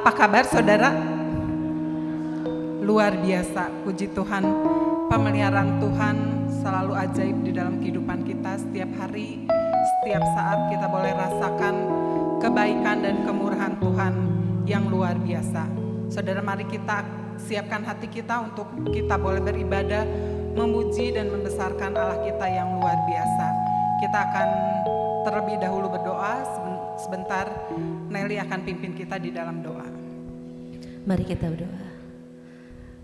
Apa kabar saudara? Luar biasa, puji Tuhan. Pemeliharaan Tuhan selalu ajaib di dalam kehidupan kita. Setiap hari, setiap saat kita boleh rasakan kebaikan dan kemurahan Tuhan yang luar biasa. Saudara, mari kita siapkan hati kita untuk kita boleh beribadah, memuji dan membesarkan Allah kita yang luar biasa. Kita akan terlebih dahulu berdoa. Sebentar Nelly akan pimpin kita di dalam doa. Mari kita berdoa.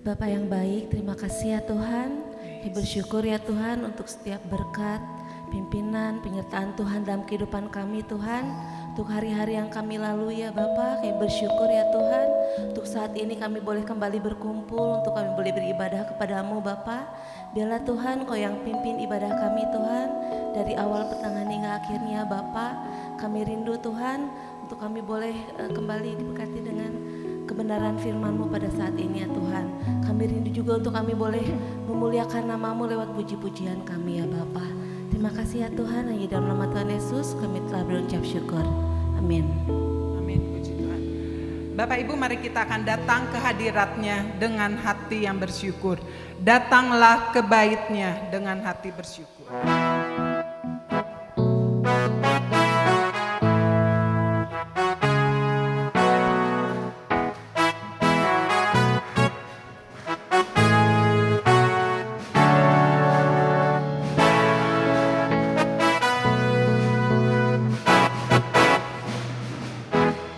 Bapa yang baik, terima kasih ya Tuhan. Kami bersyukur ya Tuhan untuk setiap berkat, pimpinan, penyertaan Tuhan dalam kehidupan kami Tuhan. Untuk hari-hari yang kami lalui ya Bapa, kami bersyukur ya Tuhan. Untuk saat ini kami boleh kembali berkumpul, untuk kami boleh beribadah kepadamu Bapa. Biarlah Tuhan Kau yang pimpin ibadah kami Tuhan. Dari awal pertengahan hingga akhirnya Bapa, kami rindu Tuhan untuk kami boleh kembali diberkati dengan kebenaran firman-Mu pada saat ini ya Tuhan. Kami rindu juga untuk kami boleh memuliakan nama-Mu lewat puji-pujian kami ya Bapa. Terima kasih ya Tuhan, hanya dalam nama Tuhan Yesus kami telah berucap syukur. Amin. Amin, puji Tuhan. Bapak Ibu, mari kita akan datang ke hadirat-Nya dengan hati yang bersyukur. Datanglah ke bait-Nya dengan hati bersyukur.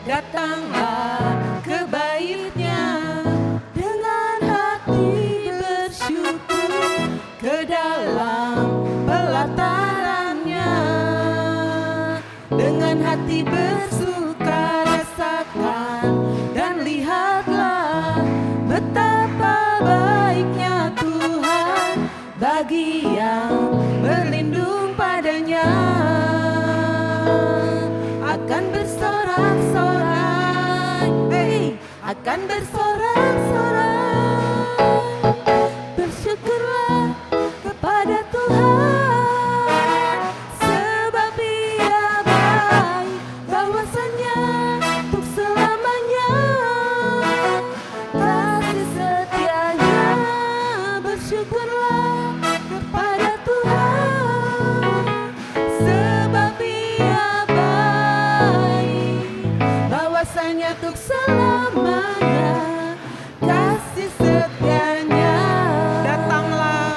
Datanglah ke bait-Nya dengan hati bersyukur, ke dalam pelataran-Nya dengan hati bersuka rasakan dan lihatlah betapa baiknya Tuhan bagi yang berlindung padanya. Akan bersorak-sorai, akan bersorak-sorai, bersyukurlah kepada Tuhan, sebab Dia baik, bahwasanya untuk selamanya kasih setianya. Bersyukurlah kepada Tuhan, sebab Dia bahwasanya untuk selamanya kasih setianya. Datanglah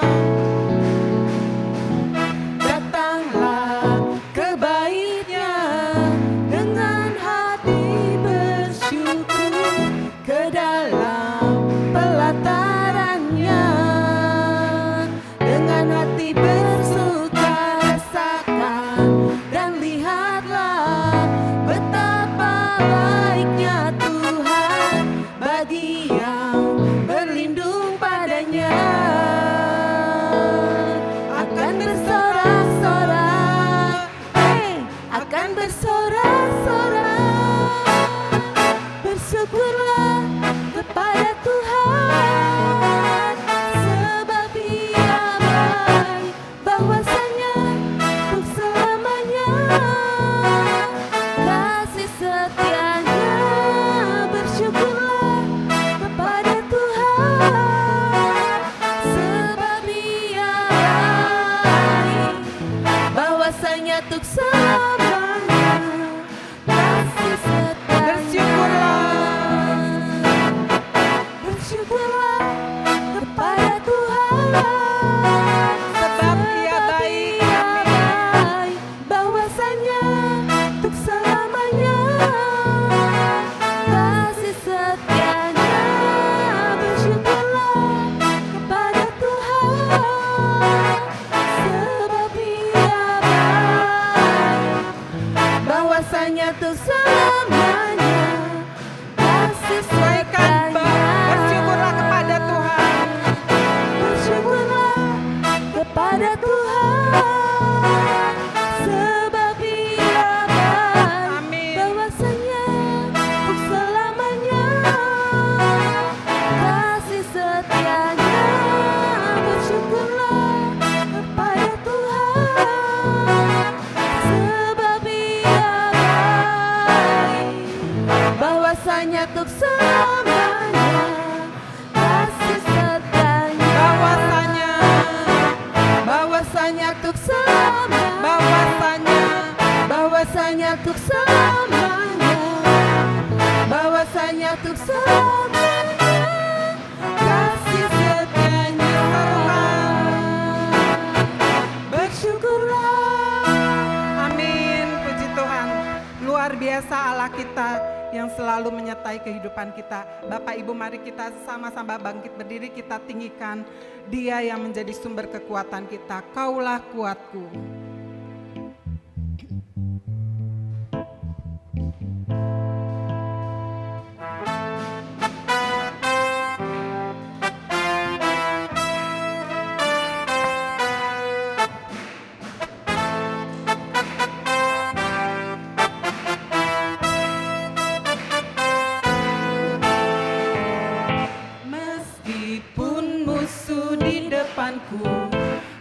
kuasa Allah kita yang selalu menyertai kehidupan kita. Bapak Ibu, mari kita sama-sama bangkit berdiri, kita tinggikan Dia yang menjadi sumber kekuatan kita. Kaulah kuatku.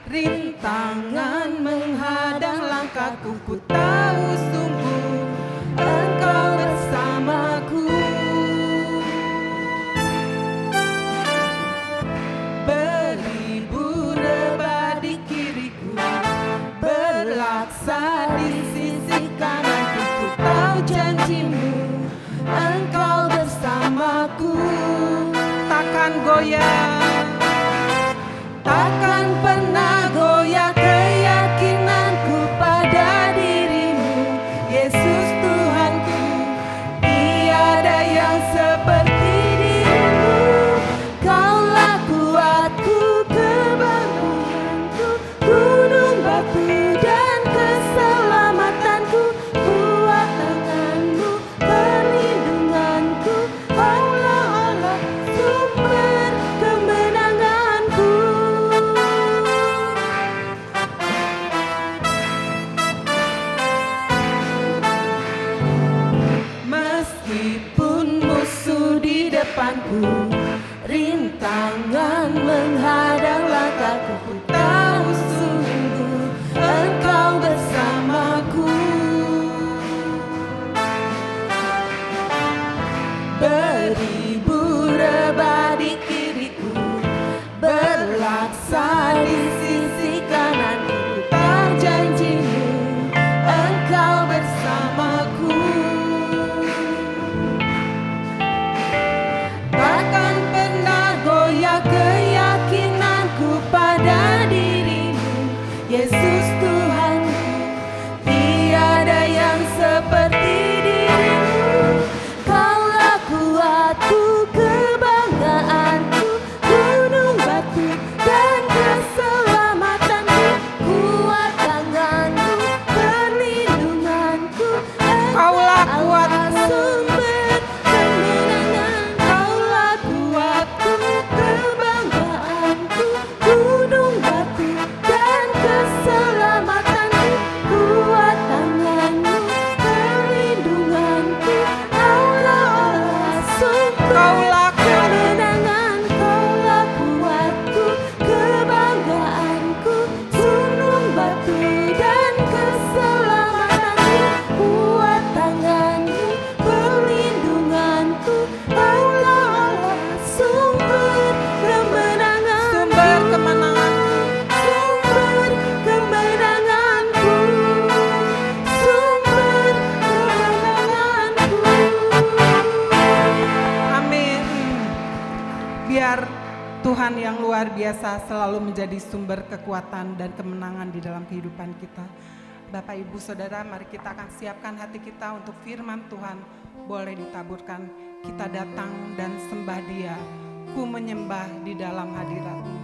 Rintangan menghadang langkahku, ku tahu sungguh Engkau bersamaku. Beribu rebah di kiriku, berlaksa di sisi kananku, ku tahu janjimu Engkau bersamaku. Takkan goyah, takkan pernah goyah keyakinanku pada dirimu, Yesus Tuhanku. Tiada yang seperti dirimu. Kaulah kuatku, kebanggaanku, gunung batu dan keselamatanku. Kuat tanganmu, perlindunganku. Kaulah Allah, sumber kemenanganku. Meskipun musuh di depanku, rintangan menghadang langkahku, ku tahu sungguh Engkau bersamaku. Beribu rebah di kiriku, berlaksa di sisi kananku, ku tahu janjimu Engkau bersamaku. Takkan pernah goyah keyakinanku pada dirimu, Yesus Tuhanku. Tiada yang seperti dirimu. Kaulah kuatku, kebanggaanku, gunung batu dan keselamatanku. Kuat tanganku, perlindunganku. Kaulah kuatku, sumber kemenangan. Kaulah kuatku, kebanggaanku, gunung batu dan keselamatanku. Kuat tanganmu, perlindunganku. Kaulah Allah, sumber kemenangan. Kaulah kuatku, kebanggaanku, gunung batu dan keselamatanku. Kuat tanganmu, perlindunganku. Kaulah Allah, sumber kemenangan. Sumber kemenanganku. Sumber kemenanganku. Sumber kemenanganku. Amin. Biar Tuhan yang luar biasa selalu menjadi sumber kekuatan dan kemenangan di dalam kehidupan kita. Bapak, Ibu, Saudara, mari kita akan siapkan hati kita untuk firman Tuhan boleh ditaburkan. Kita datang dan sembah Dia. Ku menyembah di dalam hadirat-Mu.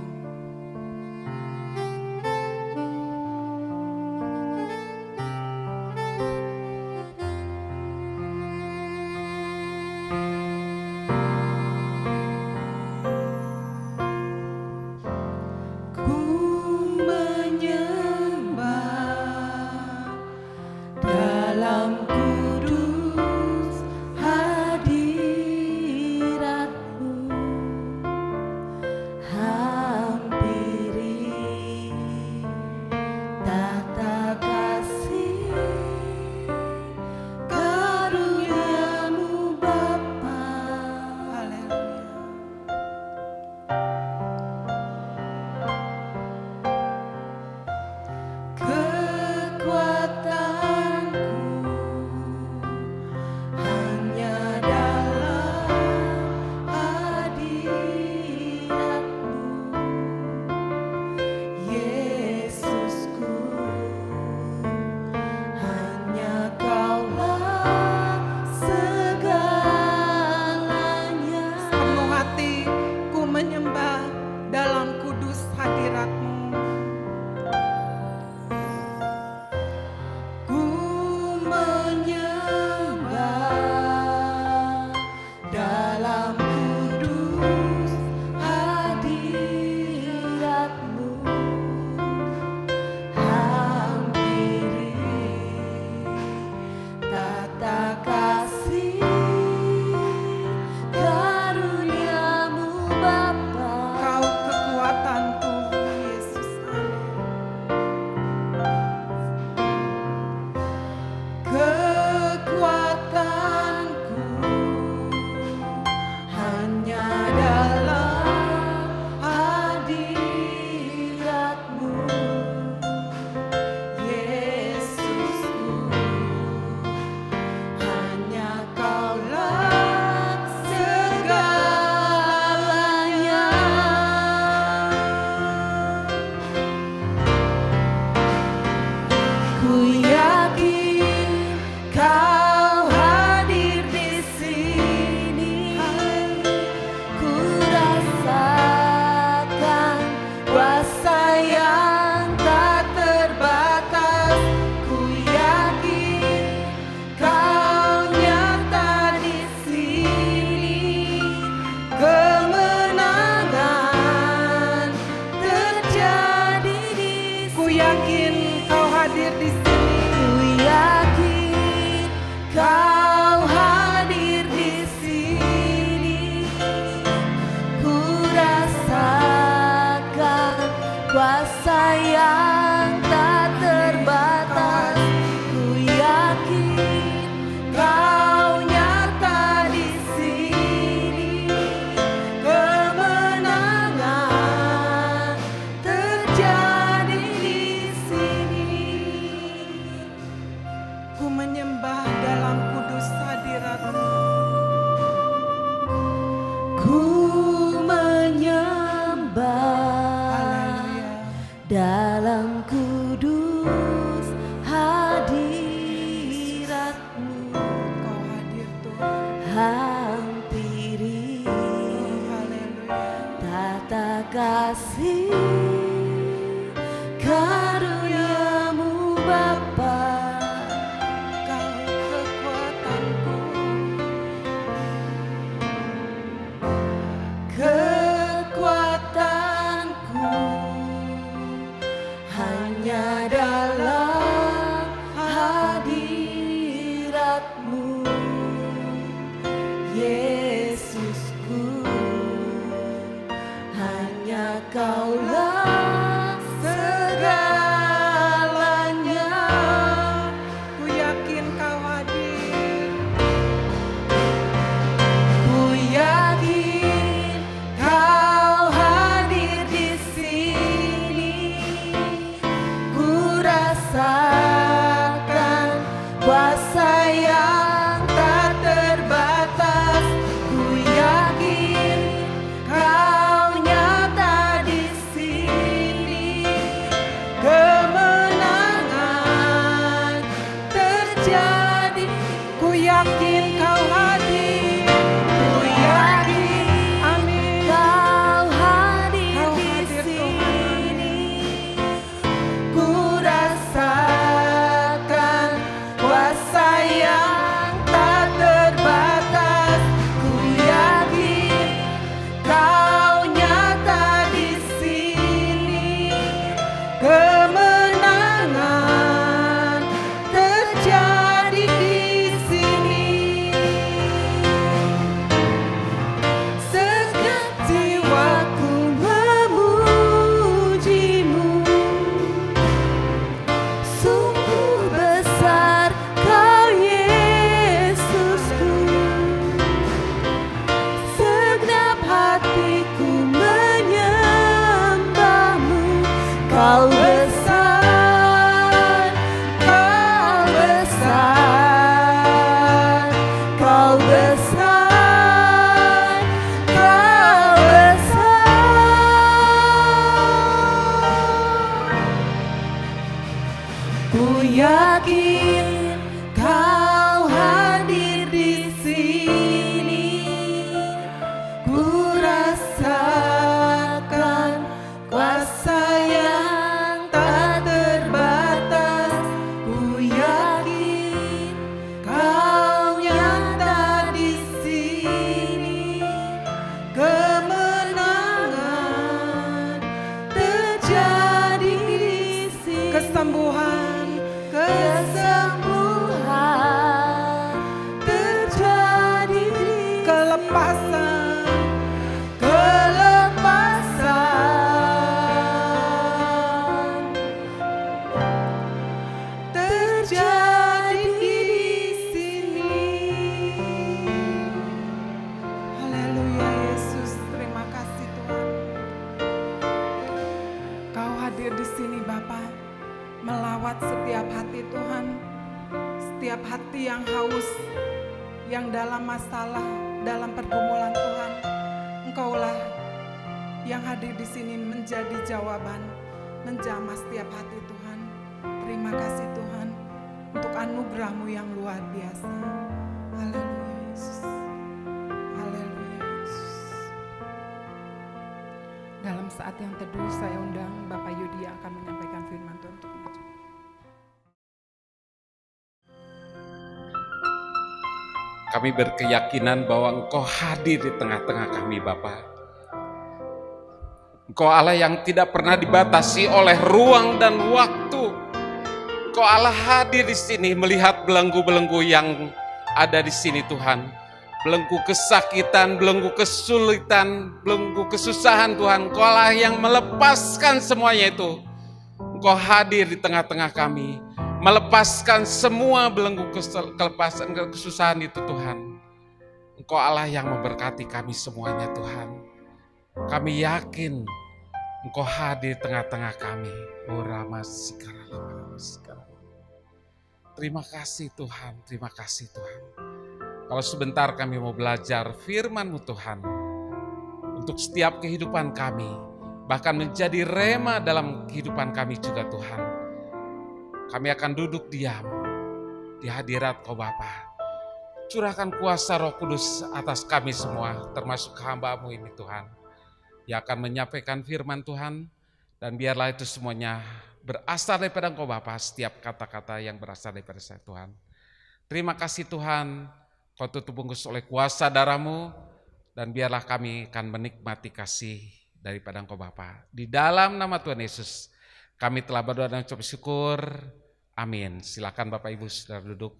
Ku menyembah dalam kudus hadirat-Mu. kudus hadirat-Mu. Ku menyembah dalam kudus hadirat-Mu, hampiri tata kasih karunia-Mu Bapa. Kau kekuatanku, Yesus. Kekuatanku hanya dalam hadirat-Mu, Yesusku. Hanya Kaulah segalanya. Ku yakin Kau hadir di sini. Ku rasakan kuasa yang tak terbatas. Ku yakin Kau nyata di sini. Kemenangan terjadi di Ku sini. yakin Kau hadir di sini. Ku yakin Kau hadir di sini. Ku rasakan kuasa yang tak terbatas. Ku yakin Kau nyata di sini. Kemenangan terjadi di sini. Ku menyembah dalam kudus hadirat-Mu. Ku menyembah Haleluya. dalam kudus hadirat-Mu, Kau hadir Tuhan. hampiri Haleluya. tata kasih karunia-Mu Bapa. Kau kekuatanku. Kekuatanku hanya dalam hadirat-Mu, Yesusku. Hanya Kaulah segalanya. Ku yakin Kau hadir. Ku yakin Kau hadir di sini. Ku rasakan kuasa yang tak terbatas. Ku yakin Kau nyata di sini. Kemenangan terjadi. Ku yakin Kau hadir. Ku yakin Amin. Kau hadir Kau di hadir, sini. Ku rasakan kuasa yang tak terbatas. Ku yakin Kau nyata di sini. Kemenangan terjadi di sini. Segenap jiwaku memuji-Mu. Sungguh besar Kau, Yesusku. Segenap hatiku menyembah-Mu. Kau besar, Kau besar, Kau besar, Kau besar. Ku yakin Kau hadir di sini. Ku rasakan Engkau hadir di sini Bapa, melawat setiap hati Tuhan, setiap hati yang haus, yang dalam masalah, dalam pergumulan Tuhan. Engkaulah yang hadir di sini menjadi jawaban, menjamah setiap hati Tuhan. Terima kasih Tuhan untuk anugerah-Mu yang luar biasa. Haleluya Yesus. Haleluya Yesus. Dalam saat yang teduh saya undang Bapak Yudi yang akan menyampaikan firman Tuhan untuk maju. Kami berkeyakinan bahwa Engkau hadir di tengah-tengah kami Bapa. Engkau Allah yang tidak pernah dibatasi oleh ruang dan waktu. Engkau Allah hadir di sini melihat belenggu-belenggu yang ada di sini Tuhan. Belenggu kesakitan, belenggu kesulitan, belenggu kesusahan Tuhan. Engkau Allah yang melepaskan semuanya itu. Engkau hadir di tengah-tengah kami. Melepaskan semua belenggu kelepasan kesusahan itu Tuhan. Engkau Allah yang memberkati kami semuanya Tuhan. Kami yakin Engkau hadir tengah-tengah kami. Terima kasih Tuhan, terima kasih Tuhan. Kalau sebentar kami mau belajar firman-Mu Tuhan. Untuk setiap kehidupan kami. Bahkan menjadi rema dalam kehidupan kami juga Tuhan. Kami akan duduk diam di hadirat Kau Bapa. Curahkan kuasa Roh Kudus atas kami semua, termasuk hamba-Mu ini Tuhan, yang akan menyampaikan firman Tuhan, dan biarlah itu semuanya berasal daripada Engkau Bapa, setiap kata-kata yang berasal daripada saya Tuhan. Terima kasih Tuhan, Kau tutup bungkus oleh kuasa darah-Mu, dan biarlah kami akan menikmati kasih daripada Engkau Bapa. Di dalam nama Tuhan Yesus, kami telah berdoa dan ucap syukur. Amin. Silakan Bapak Ibu saudara duduk.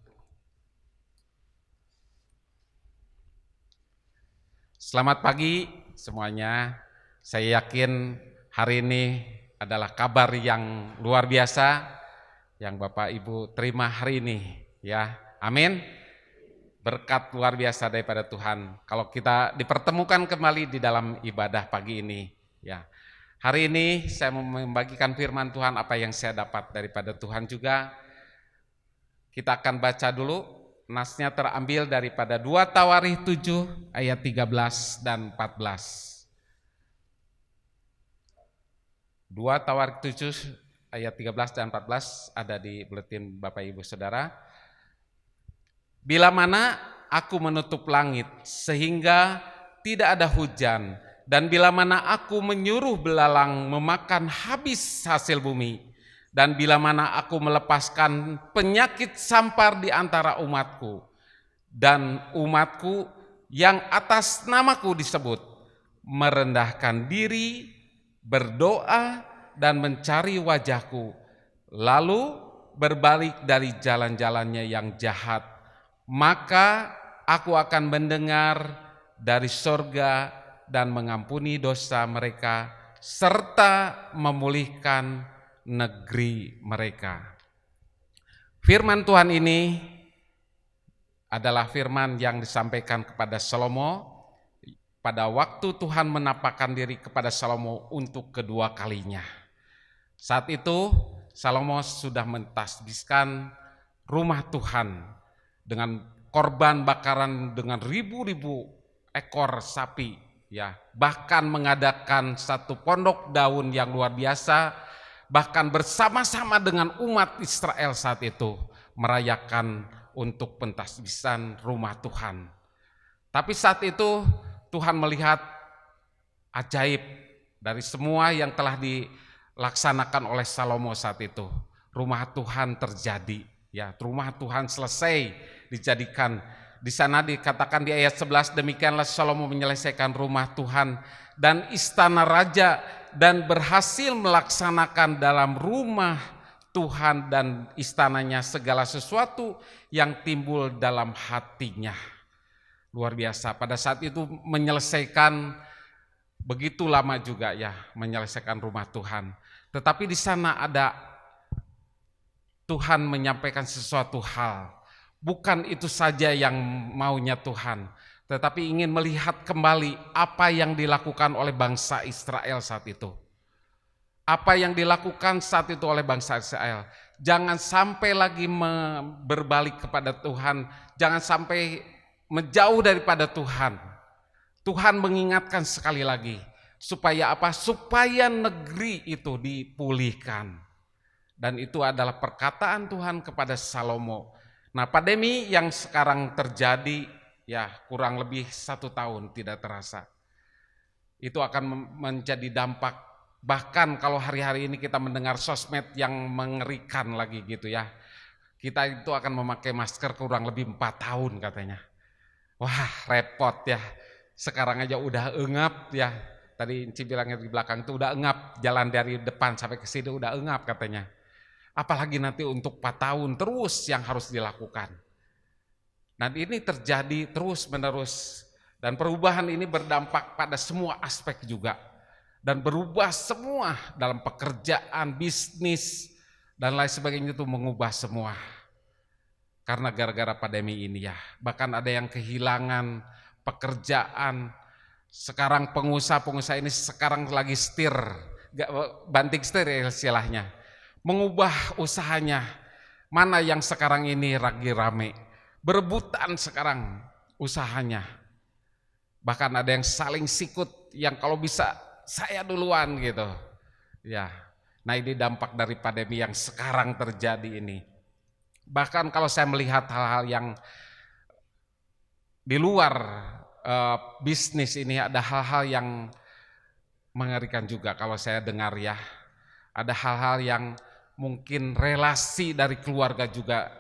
Selamat pagi semuanya. Saya yakin hari ini adalah kabar yang luar biasa yang Bapak Ibu terima hari ini ya. Amin. Berkat luar biasa daripada Tuhan. Kalau kita dipertemukan kembali di dalam ibadah pagi ini ya. Hari ini saya mau membagikan firman Tuhan apa yang saya dapat daripada Tuhan juga. Kita akan baca dulu, nasnya terambil daripada 2 Tawarikh 7 ayat 13 dan 14. 2 Tawarikh 7 ayat 13 dan 14 ada di buletin Bapak Ibu Saudara. Bila mana aku menutup langit sehingga tidak ada hujan, dan bila mana aku menyuruh belalang memakan habis hasil bumi, dan bila mana aku melepaskan penyakit sampar di antara umatku, dan umatku yang atas namaku disebut, merendahkan diri, berdoa, dan mencari wajahku, lalu berbalik dari jalan-jalannya yang jahat, maka aku akan mendengar dari sorga dan mengampuni dosa mereka serta memulihkan negeri mereka. Firman Tuhan ini adalah firman yang disampaikan kepada Salomo pada waktu Tuhan menampakkan diri kepada Salomo untuk kedua kalinya. Saat itu Salomo sudah mentasbihkan rumah Tuhan dengan korban bakaran dengan ribu-ribu ekor sapi. Ya, bahkan mengadakan satu pondok daun yang luar biasa, bahkan bersama-sama dengan umat Israel saat itu merayakan untuk pentasbihan rumah Tuhan. Tapi saat itu Tuhan melihat ajaib dari semua yang telah dilaksanakan oleh Salomo saat itu. Rumah Tuhan terjadi, ya, rumah Tuhan selesai dijadikan. Di sana dikatakan di ayat 11, demikianlah Salomo menyelesaikan rumah Tuhan dan istana raja dan berhasil melaksanakan dalam rumah Tuhan dan istananya segala sesuatu yang timbul dalam hatinya. Luar biasa, pada saat itu menyelesaikan begitu lama juga ya, menyelesaikan rumah Tuhan. Tetapi di sana ada Tuhan menyampaikan sesuatu hal. Bukan itu saja yang maunya Tuhan, tetapi ingin melihat kembali apa yang dilakukan oleh bangsa Israel saat itu. apa yang dilakukan saat itu oleh bangsa Israel. Jangan sampai lagi berbalik kepada Tuhan, jangan sampai menjauh daripada Tuhan. Tuhan mengingatkan sekali lagi, supaya apa? Supaya negeri itu dipulihkan. Dan itu adalah perkataan Tuhan kepada Salomo. Nah, pandemi yang sekarang terjadi, ya kurang lebih 1 tahun tidak terasa. Itu akan menjadi dampak, bahkan kalau hari-hari ini kita mendengar sosmed yang mengerikan lagi gitu ya. Kita itu akan memakai masker kurang lebih 4 tahun katanya. Wah, repot ya. Sekarang aja udah engap ya. Tadi Inci bilangnya di belakang itu udah engap, jalan dari depan sampai ke sini udah engap katanya. Apalagi nanti untuk 4 tahun terus yang harus dilakukan. Dan ini terjadi terus menerus. Dan perubahan ini berdampak pada semua aspek juga. Dan berubah semua dalam pekerjaan, bisnis, dan lain sebagainya itu mengubah semua. Karena gara-gara pandemi ini ya. Bahkan ada yang kehilangan pekerjaan. Sekarang pengusaha-pengusaha ini sekarang lagi banting setir ya istilahnya. Mengubah usahanya. Mana yang sekarang ini lagi rame. Berebutan sekarang usahanya. Bahkan ada yang saling sikut, yang kalau bisa saya duluan gitu. Ya, nah ini dampak dari pandemi yang sekarang terjadi ini. Bahkan kalau saya melihat hal-hal yang di luar bisnis ini, ada hal-hal yang mengerikan juga kalau saya dengar ya. Ada hal-hal yang mungkin relasi dari keluarga juga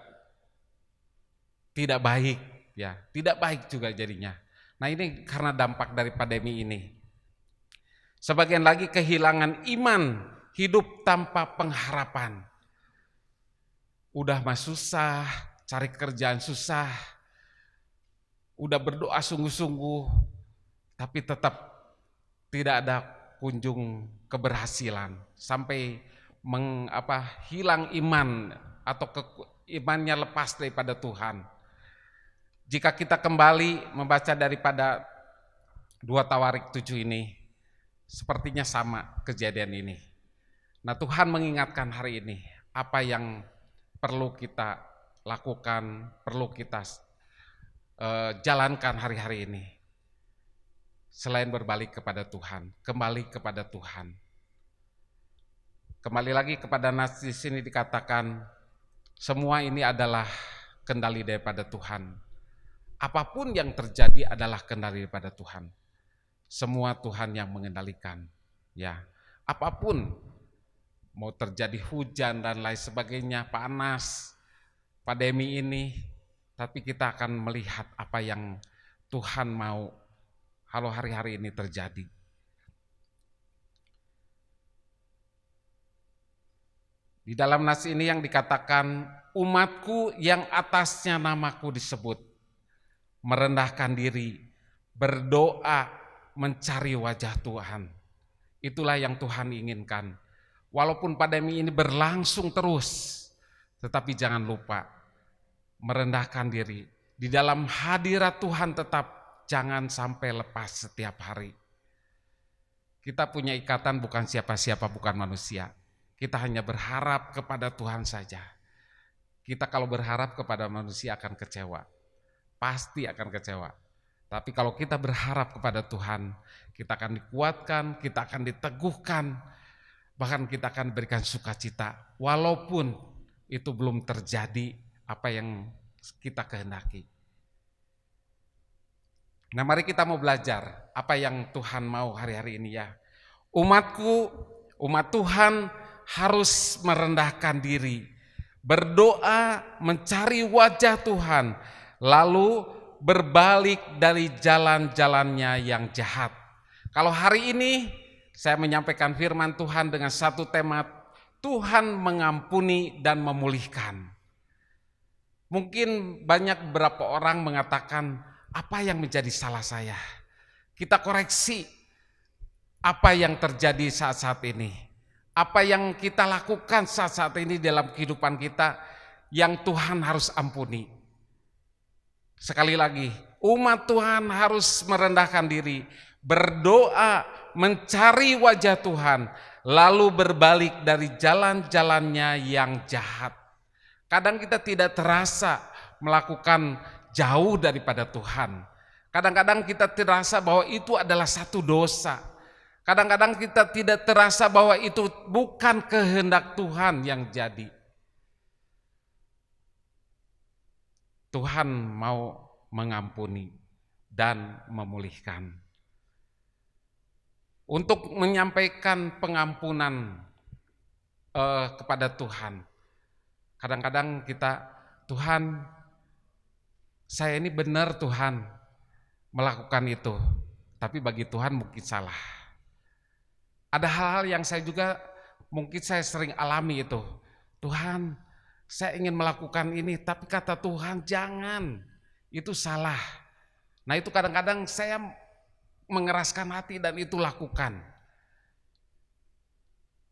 tidak baik ya, tidak baik juga jadinya. Nah ini karena dampak dari pandemi ini. Sebagian lagi kehilangan iman, hidup tanpa pengharapan. Udah mah susah, cari kerjaan susah, udah berdoa sungguh-sungguh, tapi tetap tidak ada kunjung keberhasilan. Sampai hilang iman atau imannya lepas daripada Tuhan. Jika kita kembali membaca daripada 2 Tawarik 7 ini, sepertinya sama kejadian ini. Nah Tuhan mengingatkan hari ini, apa yang perlu kita lakukan, perlu kita jalankan hari-hari ini. Selain berbalik kepada Tuhan, kembali kepada Tuhan. Kembali lagi kepada nas di sini dikatakan, semua ini adalah kendali daripada Tuhan. Apapun yang terjadi adalah kendali daripada Tuhan. Semua Tuhan yang mengendalikan. Ya, apapun mau terjadi hujan dan lain sebagainya, panas, pandemi ini, tapi kita akan melihat apa yang Tuhan mau kalau hari-hari ini terjadi. Di dalam nas ini yang dikatakan, umatku yang atasnya namaku disebut, merendahkan diri, berdoa, mencari wajah Tuhan. Itulah yang Tuhan inginkan. Walaupun pandemi ini berlangsung terus, tetapi jangan lupa merendahkan diri. Di dalam hadirat Tuhan tetap jangan sampai lepas setiap hari. Kita punya ikatan bukan siapa-siapa, bukan manusia. Kita hanya berharap kepada Tuhan saja. Kita kalau berharap kepada manusia akan kecewa. Pasti akan kecewa. Tapi kalau kita berharap kepada Tuhan, kita akan dikuatkan, kita akan diteguhkan, bahkan kita akan berikan sukacita. Walaupun itu belum terjadi apa yang kita kehendaki. Nah mari kita mau belajar apa yang Tuhan mau hari-hari ini ya. Umatku, umat Tuhan harus merendahkan diri, berdoa, mencari wajah Tuhan, lalu berbalik dari jalan-jalannya yang jahat. Kalau hari ini saya menyampaikan firman Tuhan dengan satu tema, Tuhan mengampuni dan memulihkan. Mungkin banyak beberapa orang mengatakan, apa yang menjadi salah saya? Kita koreksi apa yang terjadi saat-saat ini. Apa yang kita lakukan saat-saat ini dalam kehidupan kita yang Tuhan harus ampuni. Sekali lagi, umat Tuhan harus merendahkan diri, berdoa, mencari wajah Tuhan, lalu berbalik dari jalan-jalannya yang jahat. Kadang kita tidak terasa melakukan jauh daripada Tuhan. Kadang-kadang kita terasa bahwa itu adalah satu dosa. Kadang-kadang kita tidak terasa bahwa itu bukan kehendak Tuhan yang jadi. Tuhan mau mengampuni dan memulihkan. Untuk menyampaikan pengampunan kepada Tuhan. Kadang-kadang kita, Tuhan, saya ini benar Tuhan melakukan itu, tapi bagi Tuhan mungkin salah. Ada hal-hal yang saya juga mungkin saya sering alami itu. Tuhan, saya ingin melakukan ini, tapi kata Tuhan jangan, itu salah. Nah itu kadang-kadang saya mengeraskan hati dan itu lakukan.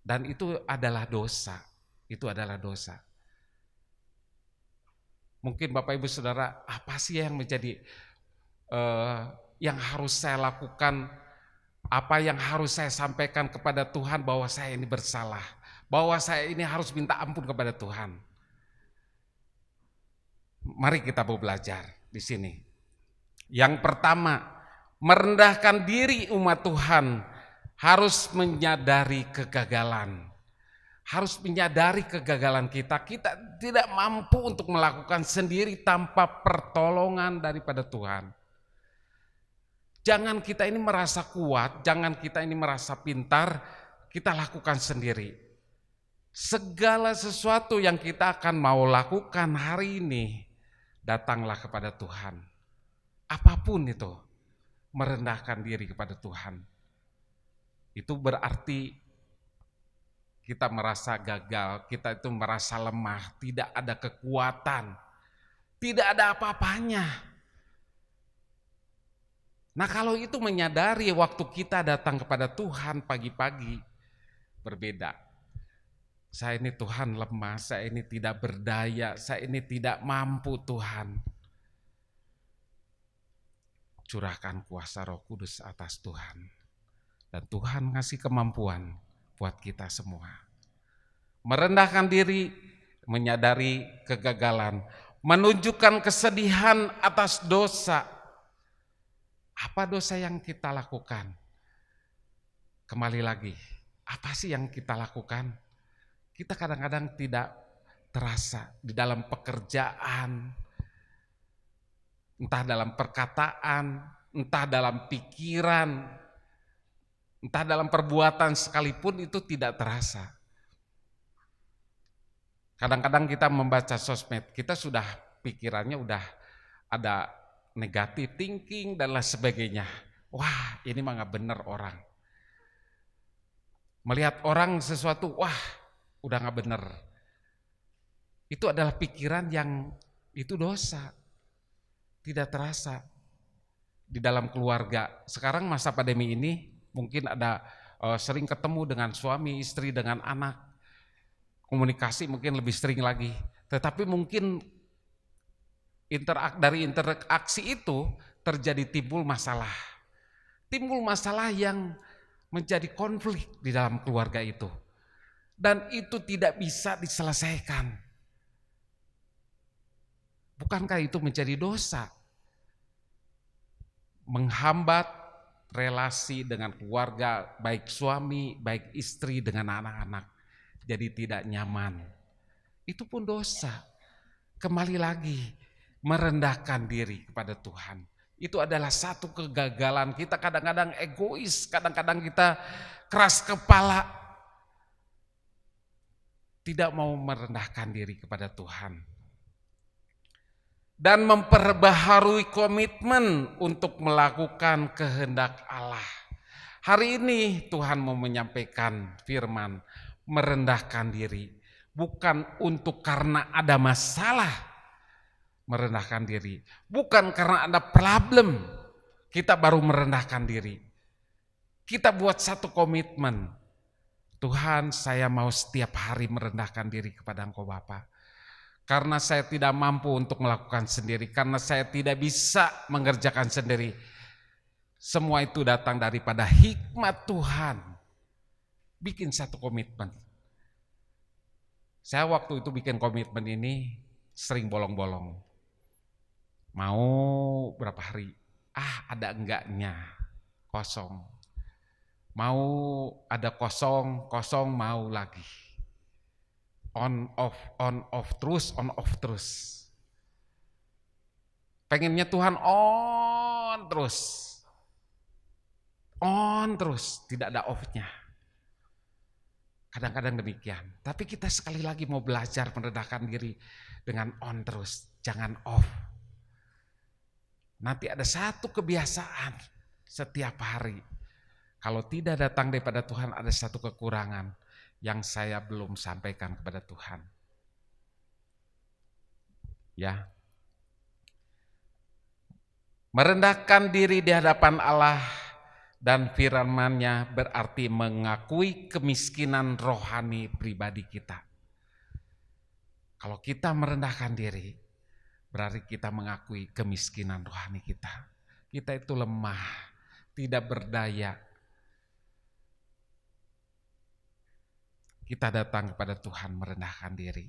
Dan itu adalah dosa. Itu adalah dosa. Mungkin Bapak Ibu Saudara, apa sih yang menjadi yang harus saya lakukan? Apa yang harus saya sampaikan kepada Tuhan bahwa saya ini bersalah? Bahwa saya ini harus minta ampun kepada Tuhan. Mari kita mau belajar di sini. Yang pertama, merendahkan diri umat Tuhan harus menyadari kegagalan. Harus menyadari kegagalan kita. Kita tidak mampu untuk melakukan sendiri tanpa pertolongan daripada Tuhan. Jangan kita ini merasa kuat, jangan kita ini merasa pintar, kita lakukan sendiri. Segala sesuatu yang kita akan mau lakukan hari ini, datanglah kepada Tuhan. Apapun itu. Merendahkan diri kepada Tuhan. Itu berarti kita merasa gagal, kita itu merasa lemah, tidak ada kekuatan, tidak ada apa-apanya. Nah kalau itu menyadari waktu kita datang kepada Tuhan pagi-pagi, berbeda. Saya ini Tuhan lemah, saya ini tidak berdaya, saya ini tidak mampu Tuhan. Curahkan kuasa Roh Kudus atas Tuhan. Dan Tuhan ngasih kemampuan buat kita semua. Merendahkan diri, menyadari kegagalan, menunjukkan kesedihan atas dosa. Apa dosa yang kita lakukan? Kembali lagi, apa sih yang kita lakukan? Kita kadang-kadang tidak terasa di dalam pekerjaan, entah dalam perkataan, entah dalam pikiran, entah dalam perbuatan sekalipun itu tidak terasa. Kadang-kadang kita membaca sosmed, kita sudah pikirannya udah ada negatif thinking dan lain sebagainya. Wah ini mah gak bener orang. Melihat orang sesuatu, wah udah gak bener. Itu adalah pikiran yang itu dosa. Tidak terasa di dalam keluarga. Sekarang masa pandemi ini mungkin ada sering ketemu dengan suami, istri, dengan anak. Komunikasi mungkin lebih sering lagi. Tetapi mungkin dari interaksi itu terjadi timbul masalah. Timbul masalah yang menjadi konflik di dalam keluarga itu. Dan itu tidak bisa diselesaikan. Bukankah itu menjadi dosa? Menghambat relasi dengan keluarga, baik suami, baik istri dengan anak-anak. Jadi tidak nyaman. Itu pun dosa. Kembali lagi, merendahkan diri kepada Tuhan. Itu adalah satu kegagalan. Kita kadang-kadang egois, kadang-kadang kita keras kepala. Tidak mau merendahkan diri kepada Tuhan. Dan memperbaharui komitmen untuk melakukan kehendak Allah. Hari ini Tuhan mau menyampaikan firman, merendahkan diri. Bukan untuk karena ada masalah, merendahkan diri. Bukan karena ada problem, kita baru merendahkan diri. Kita buat satu komitmen. Tuhan, saya mau setiap hari merendahkan diri kepada Engkau Bapa. Karena saya tidak mampu untuk melakukan sendiri, karena saya tidak bisa mengerjakan sendiri. Semua itu datang daripada hikmat Tuhan. bikin satu komitmen. Saya waktu itu bikin komitmen ini sering bolong-bolong. Mau berapa hari? Ada enggaknya, kosong. Mau ada kosong, mau lagi. On off terus, on off terus. Pengennya Tuhan on terus, tidak ada off-nya. Kadang-kadang demikian. Tapi kita sekali lagi mau belajar merendahkan diri dengan on terus, jangan off. Nanti ada satu kebiasaan setiap hari. Kalau tidak datang daripada Tuhan, ada satu kekurangan yang saya belum sampaikan kepada Tuhan. Ya. Merendahkan diri di hadapan Allah dan firman-Nya berarti mengakui kemiskinan rohani pribadi kita. Kalau kita merendahkan diri, berarti kita mengakui kemiskinan rohani kita. Kita itu lemah, tidak berdaya. Kita datang kepada Tuhan merendahkan diri.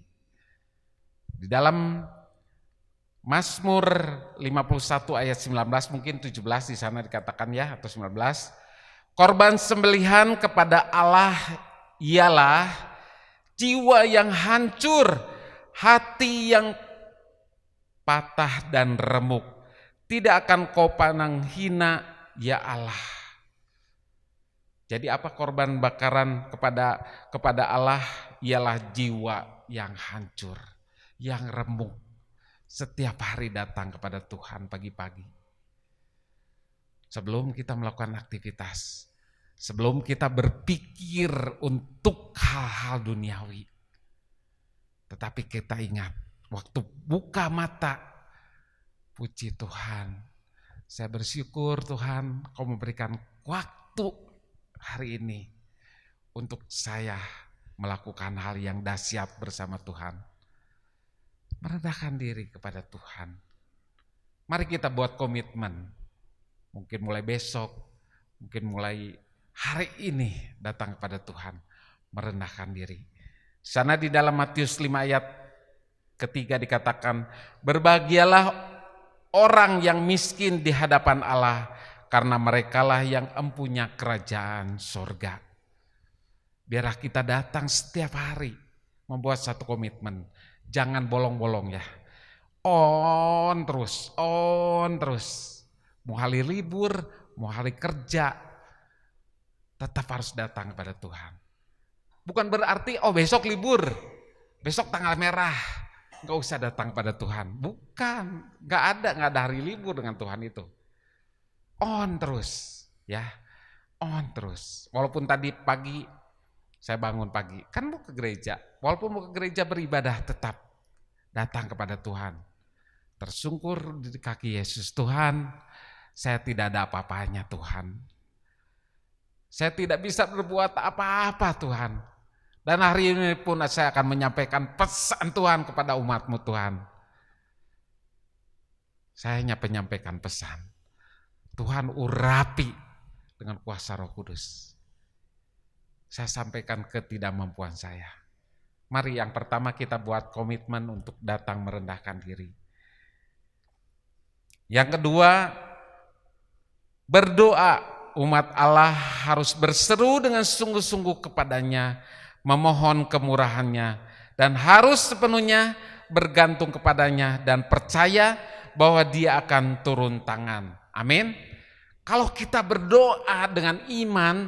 Di dalam Mazmur 51 ayat 19, mungkin 17 di sana dikatakan ya, atau 19. Korban sembelihan kepada Allah ialah jiwa yang hancur, hati yang patah dan remuk. Tidak akan kau pandang hina, ya Allah. Jadi apa korban bakaran kepada Allah? Ialah jiwa yang hancur, yang remuk. Setiap hari datang kepada Tuhan pagi-pagi. Sebelum kita melakukan aktivitas, sebelum kita berpikir untuk hal-hal duniawi. Tetapi kita ingat, waktu buka mata, puji Tuhan. Saya bersyukur Tuhan, Kau memberikan waktu hari ini untuk saya melakukan hal yang dahsyat bersama Tuhan. Merendahkan diri kepada Tuhan. Mari kita buat komitmen. Mungkin mulai besok, mungkin mulai hari ini datang kepada Tuhan. Merendahkan diri. Sana di dalam Matius 5 ayat ketiga dikatakan, berbahagialah orang yang miskin di hadapan Allah, karena merekalah yang empunya kerajaan sorga. Biarlah kita datang setiap hari membuat satu komitmen. Jangan bolong-bolong ya. On terus. Mau hari libur, mau hari kerja, tetap harus datang kepada Tuhan. Bukan berarti besok libur, besok tanggal merah, gak usah datang pada Tuhan. Bukan, gak ada hari libur dengan Tuhan itu. On terus ya, on terus. Walaupun tadi pagi saya bangun pagi, kan mau ke gereja. Walaupun mau ke gereja beribadah, tetap datang kepada Tuhan. Tersungkur di kaki Yesus, Tuhan, saya tidak ada apa-apanya Tuhan. Saya tidak bisa berbuat apa-apa Tuhan. Dan hari ini pun saya akan menyampaikan pesan Tuhan kepada umat-Mu Tuhan. Saya hanya menyampaikan pesan. Tuhan urapi dengan kuasa Roh Kudus. Saya sampaikan ketidakmampuan saya. Mari yang pertama kita buat komitmen untuk datang merendahkan diri. Yang kedua, berdoa. Umat Allah harus berseru dengan sungguh-sungguh kepadanya, memohon kemurahannya, dan harus sepenuhnya bergantung kepadanya dan percaya bahwa Dia akan turun tangan. Amin. Kalau kita berdoa dengan iman,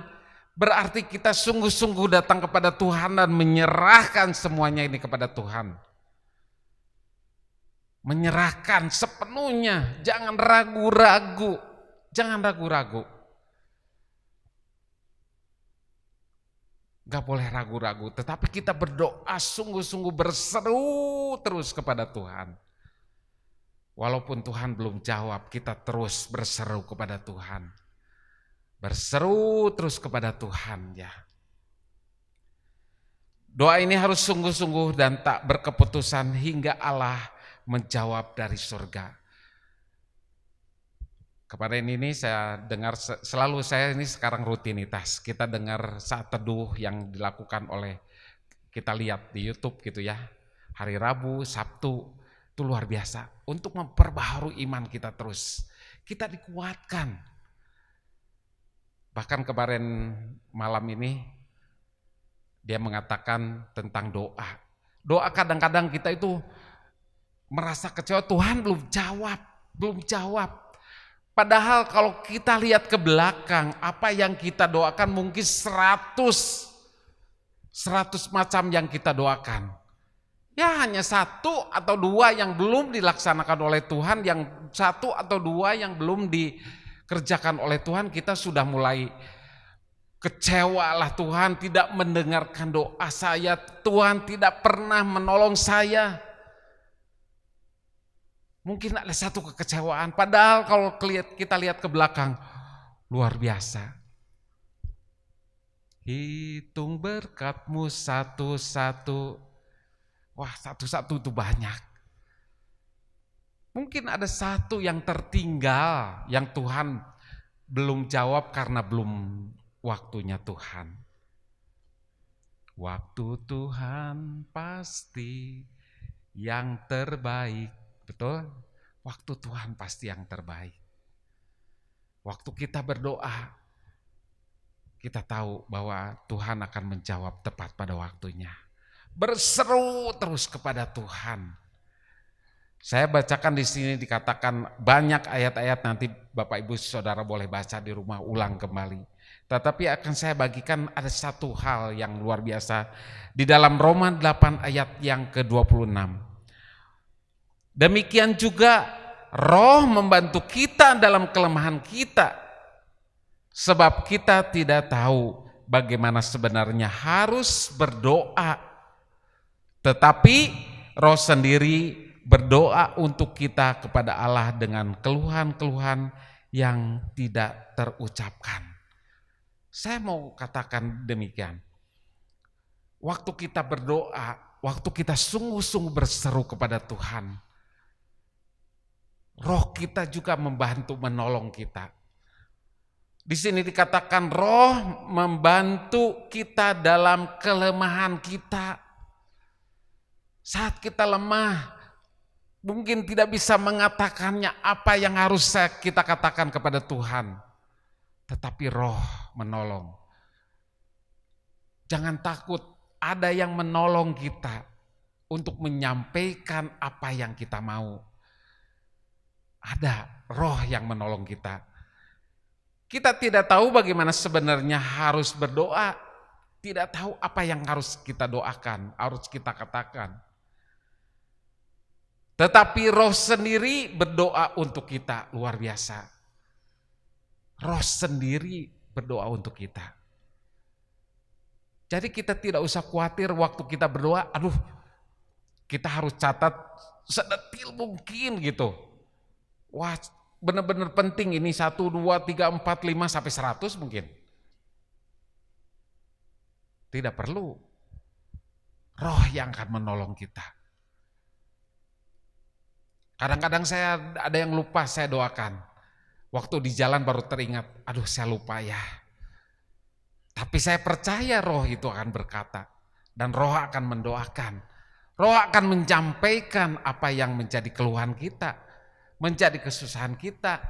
berarti kita sungguh-sungguh datang kepada Tuhan dan menyerahkan semuanya ini kepada Tuhan. Menyerahkan sepenuhnya, jangan ragu-ragu. Jangan ragu-ragu. Gak boleh ragu-ragu, tetapi kita berdoa sungguh-sungguh berseru terus kepada Tuhan. Walaupun Tuhan belum jawab, kita terus berseru kepada Tuhan. Berseru terus kepada Tuhan ya. Doa ini harus sungguh-sungguh dan tak berkeputusan hingga Allah menjawab dari surga. Kemarin ini saya dengar, selalu saya ini sekarang rutinitas, kita dengar saat teduh yang dilakukan oleh, kita lihat di YouTube gitu ya, hari Rabu, Sabtu, itu luar biasa. Untuk memperbaharui iman kita terus, kita dikuatkan. Bahkan kemarin malam ini, dia mengatakan tentang doa. Doa kadang-kadang kita itu merasa kecewa, Tuhan belum jawab. Padahal kalau kita lihat ke belakang, apa yang kita doakan mungkin 100 macam yang kita doakan. Ya hanya 1 atau 2 yang belum dilaksanakan oleh Tuhan, yang 1 atau 2 yang belum dikerjakan oleh Tuhan, kita sudah mulai kecewa lah, Tuhan tidak mendengarkan doa saya, Tuhan tidak pernah menolong saya. Mungkin ada satu kekecewaan, padahal kalau kita lihat ke belakang, luar biasa. Hitung berkatmu satu-satu. Wah, satu-satu itu banyak. Mungkin ada satu yang tertinggal, yang Tuhan belum jawab karena belum waktunya Tuhan. Waktu Tuhan pasti yang terbaik. Betul? Waktu Tuhan pasti yang terbaik. Waktu kita berdoa, kita tahu bahwa Tuhan akan menjawab tepat pada waktunya. Berseru terus kepada Tuhan. Saya bacakan di sini dikatakan banyak ayat-ayat, nanti Bapak Ibu Saudara boleh baca di rumah ulang kembali. Tetapi akan saya bagikan ada satu hal yang luar biasa di dalam Roma 8 ayat yang ke-26. Demikian juga Roh membantu kita dalam kelemahan kita, sebab kita tidak tahu bagaimana sebenarnya harus berdoa. Tetapi Roh sendiri berdoa untuk kita kepada Allah dengan keluhan-keluhan yang tidak terucapkan. Saya mau katakan demikian. Waktu kita berdoa, waktu kita sungguh-sungguh berseru kepada Tuhan, Roh kita juga membantu menolong kita. Di sini dikatakan Roh membantu kita dalam kelemahan kita. Saat kita lemah, mungkin tidak bisa mengatakannya apa yang harus kita katakan kepada Tuhan. Tetapi Roh menolong. Jangan takut, ada yang menolong kita untuk menyampaikan apa yang kita mau. Ada Roh yang menolong kita. Kita tidak tahu bagaimana sebenarnya harus berdoa. Tidak tahu apa yang harus kita doakan, harus kita katakan. Tetapi Roh sendiri berdoa untuk kita, luar biasa. Roh sendiri berdoa untuk kita. Jadi kita tidak usah khawatir waktu kita berdoa, kita harus catat sedetil mungkin gitu. Wah, benar-benar penting ini 1, 2, 3, 4, 5 sampai 100 mungkin. Tidak perlu. Roh yang akan menolong kita. Kadang-kadang saya ada yang lupa saya doakan. Waktu di jalan baru teringat, saya lupa ya. Tapi saya percaya Roh itu akan berkata. Dan Roh akan mendoakan. Roh akan menyampaikan apa yang menjadi keluhan kita. Menjadi kesusahan kita.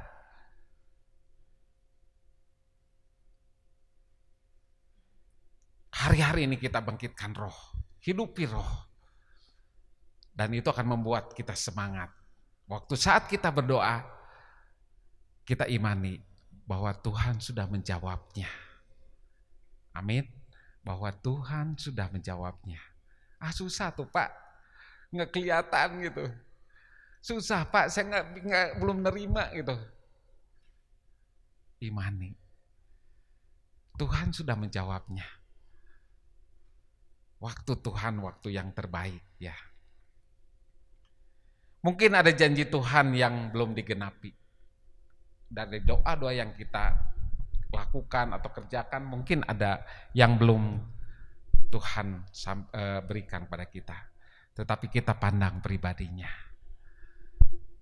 Hari-hari ini kita bangkitkan Roh. Hidupi Roh. Dan itu akan membuat kita semangat. Waktu saat kita berdoa, kita imani bahwa Tuhan sudah menjawabnya. Amin. Bahwa Tuhan sudah menjawabnya. Susah tuh Pak, nggak kelihatan gitu. Susah Pak, saya belum nerima gitu. Imani. Tuhan sudah menjawabnya. Waktu Tuhan, waktu yang terbaik ya. Mungkin ada janji Tuhan yang belum digenapi. Dari doa-doa yang kita lakukan atau kerjakan, mungkin ada yang belum Tuhan berikan pada kita. Tetapi kita pandang pribadinya.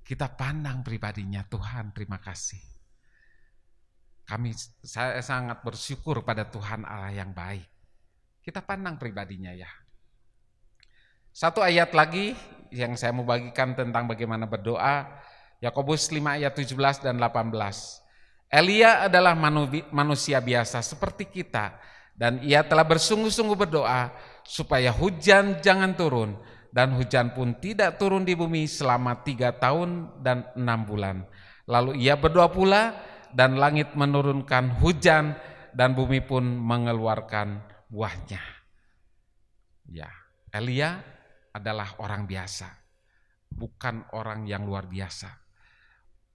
Kita pandang pribadinya, Tuhan terima kasih. Saya sangat bersyukur pada Tuhan Allah yang baik. Kita pandang pribadinya ya. Satu ayat lagi yang saya mau bagikan tentang bagaimana berdoa, Yakobus 5 ayat 17 dan 18. Elia adalah manusia biasa seperti kita, dan ia telah bersungguh-sungguh berdoa supaya hujan jangan turun, dan hujan pun tidak turun di bumi selama 3 tahun dan 6 bulan. Lalu ia berdoa pula, dan langit menurunkan hujan, dan bumi pun mengeluarkan buahnya. Ya, Elia adalah orang biasa, bukan orang yang luar biasa.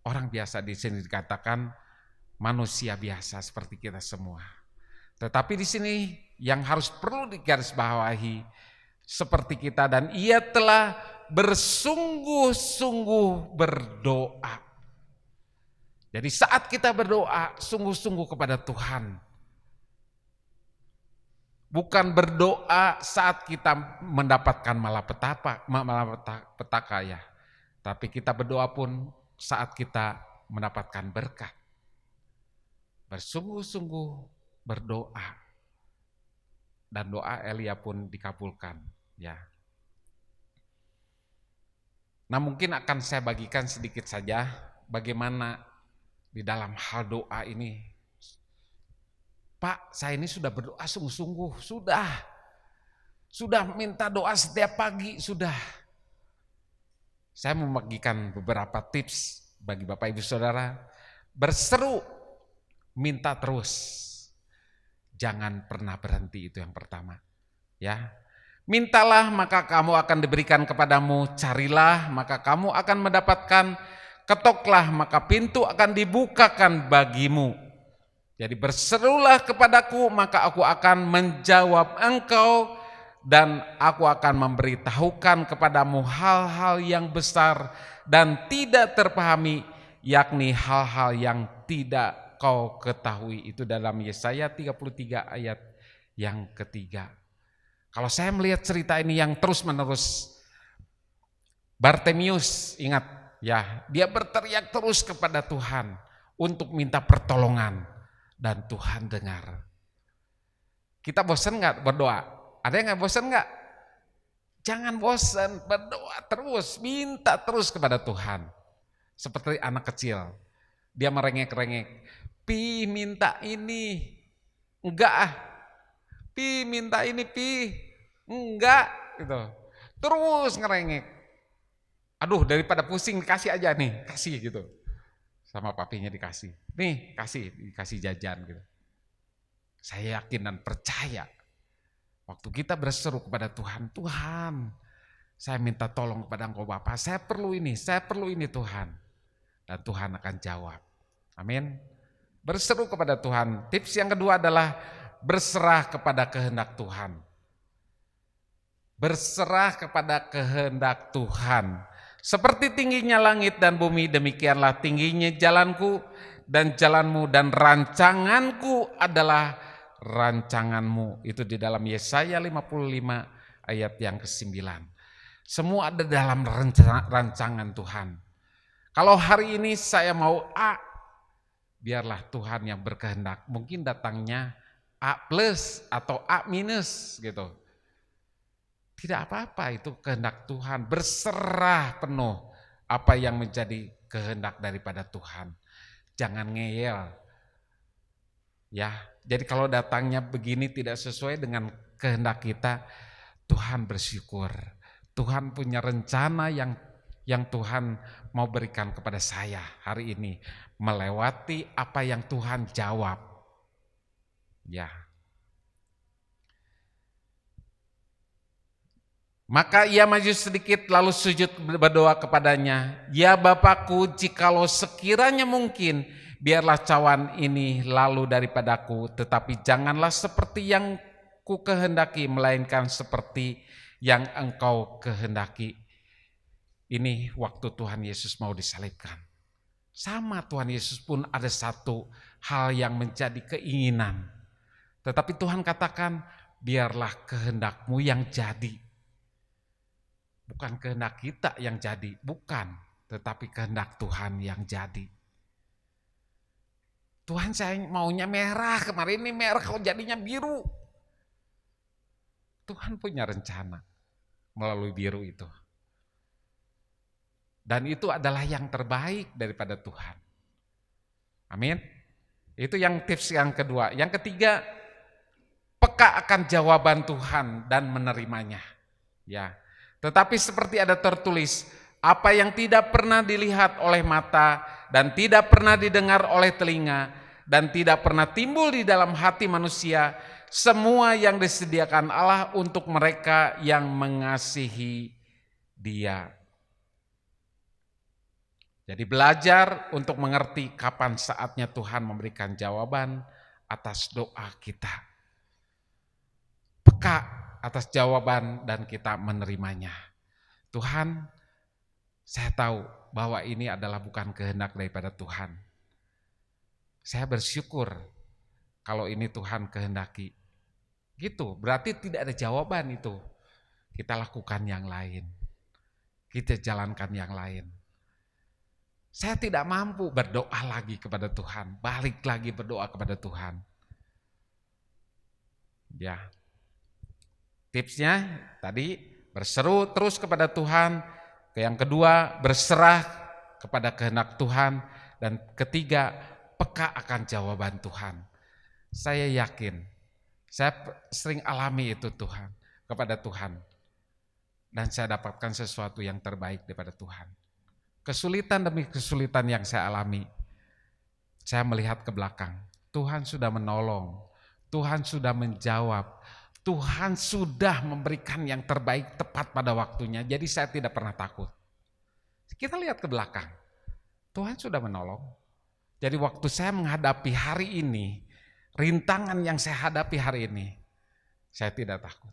Orang biasa di sini dikatakan manusia biasa seperti kita semua. Tetapi di sini yang harus perlu digarisbawahi seperti kita, dan ia telah bersungguh-sungguh berdoa. Jadi saat kita berdoa sungguh-sungguh kepada Tuhan, bukan berdoa saat kita mendapatkan malapetaka ya, tapi kita berdoa pun saat kita mendapatkan berkat. Bersungguh-sungguh berdoa, dan doa Elia pun dikabulkan ya. Nah, mungkin akan saya bagikan sedikit saja bagaimana di dalam hal doa ini. Pak, saya ini sudah berdoa sungguh-sungguh, sudah minta doa setiap pagi, sudah. Saya membagikan beberapa tips bagi Bapak Ibu Saudara. Berseru, minta terus. Jangan pernah berhenti, itu yang pertama. Ya. Mintalah maka kamu akan diberikan kepadamu, carilah maka kamu akan mendapatkan, ketoklah maka pintu akan dibukakan bagimu. Jadi berserulah kepadaku maka aku akan menjawab engkau, dan aku akan memberitahukan kepadamu hal-hal yang besar dan tidak terpahami, yakni hal-hal yang tidak kau ketahui. Itu dalam Yesaya 33 ayat yang ketiga. Kalau saya melihat cerita ini yang terus menerus, Bartemius, ingat ya, dia berteriak terus kepada Tuhan untuk minta pertolongan, dan Tuhan dengar. Kita bosan nggak berdoa? Ada yang nggak bosan nggak? Jangan bosan, berdoa terus, minta terus kepada Tuhan. Seperti anak kecil, dia merengek-rengek, pi minta ini, enggak ah, pi minta ini pi, enggak, gitu. Terus ngerengek. Aduh, daripada pusing dikasih aja nih, kasih gitu. Sama papinya dikasih. Nih, dikasih jajan gitu. Saya yakin dan percaya waktu kita berseru kepada Tuhan, Tuhan, saya minta tolong kepada Engkau Bapa, saya perlu ini Tuhan. Dan Tuhan akan jawab. Amin. Berseru kepada Tuhan. Tips yang kedua adalah berserah kepada kehendak Tuhan. Berserah kepada kehendak Tuhan. Seperti tingginya langit dan bumi, demikianlah tingginya jalanku dan jalanmu, dan rancanganku adalah rancanganmu. Itu di dalam Yesaya 55 ayat yang ke-9. Semua ada dalam rancangan Tuhan. Kalau hari ini saya mau A, biarlah Tuhan yang berkehendak. Mungkin datangnya A plus atau A minus gitu. Tidak apa-apa, itu kehendak Tuhan. Berserah penuh apa yang menjadi kehendak daripada Tuhan. Jangan ngeyel. Ya, jadi kalau datangnya begini tidak sesuai dengan kehendak kita, Tuhan bersyukur. Tuhan punya rencana yang Tuhan mau berikan kepada saya hari ini, melewati apa yang Tuhan jawab. Ya. Maka ia maju sedikit lalu sujud berdoa kepadanya, ya Bapakku, jikalau sekiranya mungkin, biarlah cawan ini lalu daripadaku, tetapi janganlah seperti yang ku kehendaki, melainkan seperti yang Engkau kehendaki. Ini waktu Tuhan Yesus mau disalibkan. Sama, Tuhan Yesus pun ada satu hal yang menjadi keinginan. Tetapi Tuhan katakan, biarlah kehendakmu yang jadi. Bukan kehendak kita yang jadi, bukan. Tetapi kehendak Tuhan yang jadi. Tuhan saya maunya merah, kemarin ini merah kok jadinya biru. Tuhan punya rencana melalui biru itu. Dan itu adalah yang terbaik daripada Tuhan. Amin. Itu yang tips yang kedua. Yang ketiga, peka akan jawaban Tuhan dan menerimanya. Ya. Tetapi seperti ada tertulis, apa yang tidak pernah dilihat oleh mata dan tidak pernah didengar oleh telinga dan tidak pernah timbul di dalam hati manusia, semua yang disediakan Allah untuk mereka yang mengasihi Dia. Jadi belajar untuk mengerti kapan saatnya Tuhan memberikan jawaban atas doa kita. Peka atas jawaban dan kita menerimanya. Tuhan, saya tahu bahwa ini adalah bukan kehendak daripada Tuhan. Saya bersyukur kalau ini Tuhan kehendaki. Gitu, berarti tidak ada jawaban itu. Kita lakukan yang lain. Kita jalankan yang lain. Saya tidak mampu berdoa lagi kepada Tuhan, balik lagi berdoa kepada Tuhan. Ya. Tipsnya tadi berseru terus kepada Tuhan, yang kedua berserah kepada kehendak Tuhan, dan ketiga peka akan jawaban Tuhan. Saya yakin, saya sering alami itu Tuhan, kepada Tuhan. Dan saya dapatkan sesuatu yang terbaik daripada Tuhan. Kesulitan demi kesulitan yang saya alami, saya melihat ke belakang. Tuhan sudah menolong, Tuhan sudah menjawab, Tuhan sudah memberikan yang terbaik tepat pada waktunya. Jadi saya tidak pernah takut. Kita lihat ke belakang, Tuhan sudah menolong. Jadi waktu saya menghadapi hari ini, rintangan yang saya hadapi hari ini, saya tidak takut.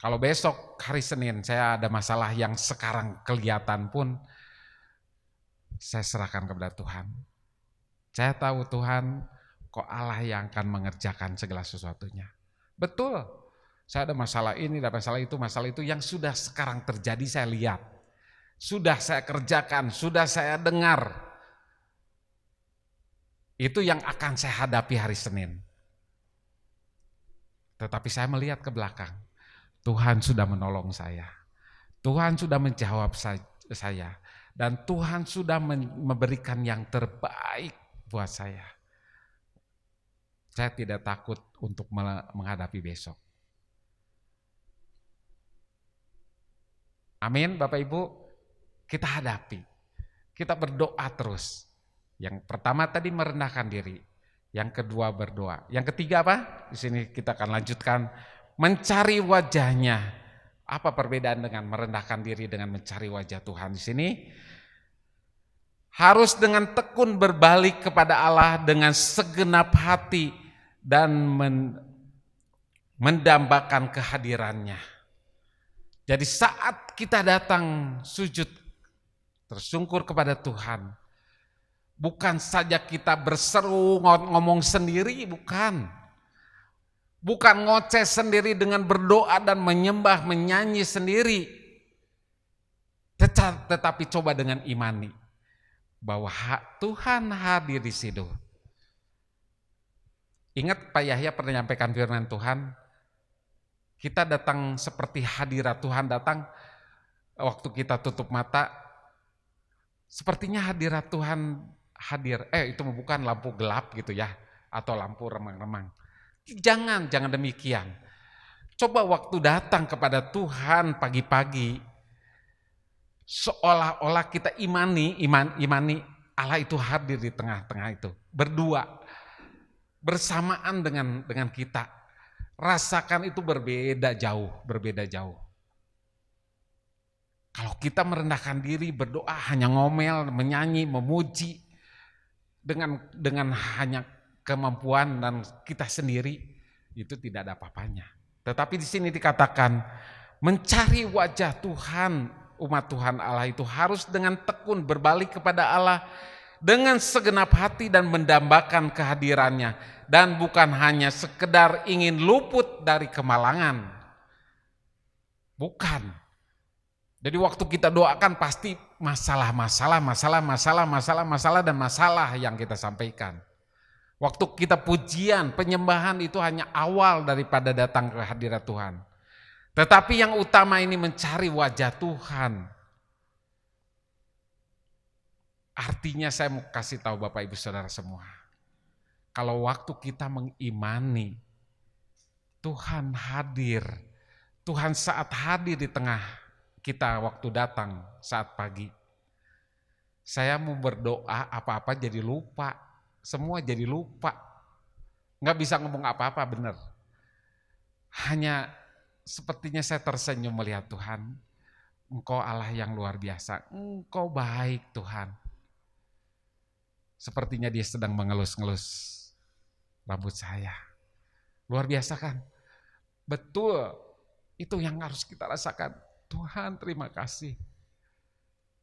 Kalau besok hari Senin saya ada masalah yang sekarang kelihatan pun, saya serahkan kepada Tuhan. Saya tahu Tuhan kok Allah yang akan mengerjakan segala sesuatunya. Betul, saya ada masalah ini, ada masalah itu yang sudah sekarang terjadi saya lihat. Sudah saya kerjakan, sudah saya dengar. Itu yang akan saya hadapi hari Senin. Tetapi saya melihat ke belakang. Tuhan sudah menolong saya, Tuhan sudah menjawab saya, dan Tuhan sudah memberikan yang terbaik buat saya. Saya tidak takut untuk menghadapi besok. Amin, Bapak Ibu, kita hadapi, kita berdoa terus. Yang pertama tadi merendahkan diri, yang kedua berdoa, yang ketiga apa? Di sini kita akan lanjutkan. Mencari wajahnya. Apa perbedaan dengan merendahkan diri dengan mencari wajah Tuhan di sini? Harus dengan tekun berbalik kepada Allah dengan segenap hati dan mendambakan kehadirannya. Jadi saat kita datang sujud tersungkur kepada Tuhan, bukan saja kita berseru ngomong sendiri, bukan. Bukan ngoceh sendiri dengan berdoa dan menyembah, menyanyi sendiri. Tetapi coba dengan imani bahwa Tuhan hadir di situ. Ingat Pak Yahya pernah menyampaikan firman Tuhan, kita datang seperti hadirat Tuhan datang waktu kita tutup mata, sepertinya hadirat Tuhan hadir. Itu bukan lampu gelap gitu ya, atau lampu remang-remang. Jangan demikian. Coba waktu datang kepada Tuhan pagi-pagi, seolah-olah kita imani Allah itu hadir di tengah-tengah itu, berdua, bersamaan dengan kita. Rasakan itu berbeda jauh. Kalau kita merendahkan diri, berdoa hanya ngomel, menyanyi, memuji dengan hanya kemampuan dan kita sendiri, itu tidak ada apa-apanya. Tetapi di sini dikatakan mencari wajah Tuhan, umat Tuhan Allah itu harus dengan tekun berbalik kepada Allah dengan segenap hati dan mendambakan kehadirannya, dan bukan hanya sekedar ingin luput dari kemalangan. Bukan. Jadi waktu kita doakan pasti masalah yang kita sampaikan. Waktu kita pujian, penyembahan itu hanya awal daripada datang ke hadirat Tuhan. Tetapi yang utama ini mencari wajah Tuhan. Artinya saya mau kasih tahu Bapak Ibu Saudara semua. Kalau waktu kita mengimani Tuhan hadir, Tuhan saat hadir di tengah kita waktu datang saat pagi. Saya mau berdoa apa-apa jadi lupa, semua jadi lupa. Nggak bisa ngomong apa-apa benar. Hanya sepertinya saya tersenyum melihat Tuhan. Engkau Allah yang luar biasa, Engkau baik Tuhan. Sepertinya dia sedang mengelus-ngelus rambut saya. Luar biasa kan? Betul, itu yang harus kita rasakan. Tuhan terima kasih.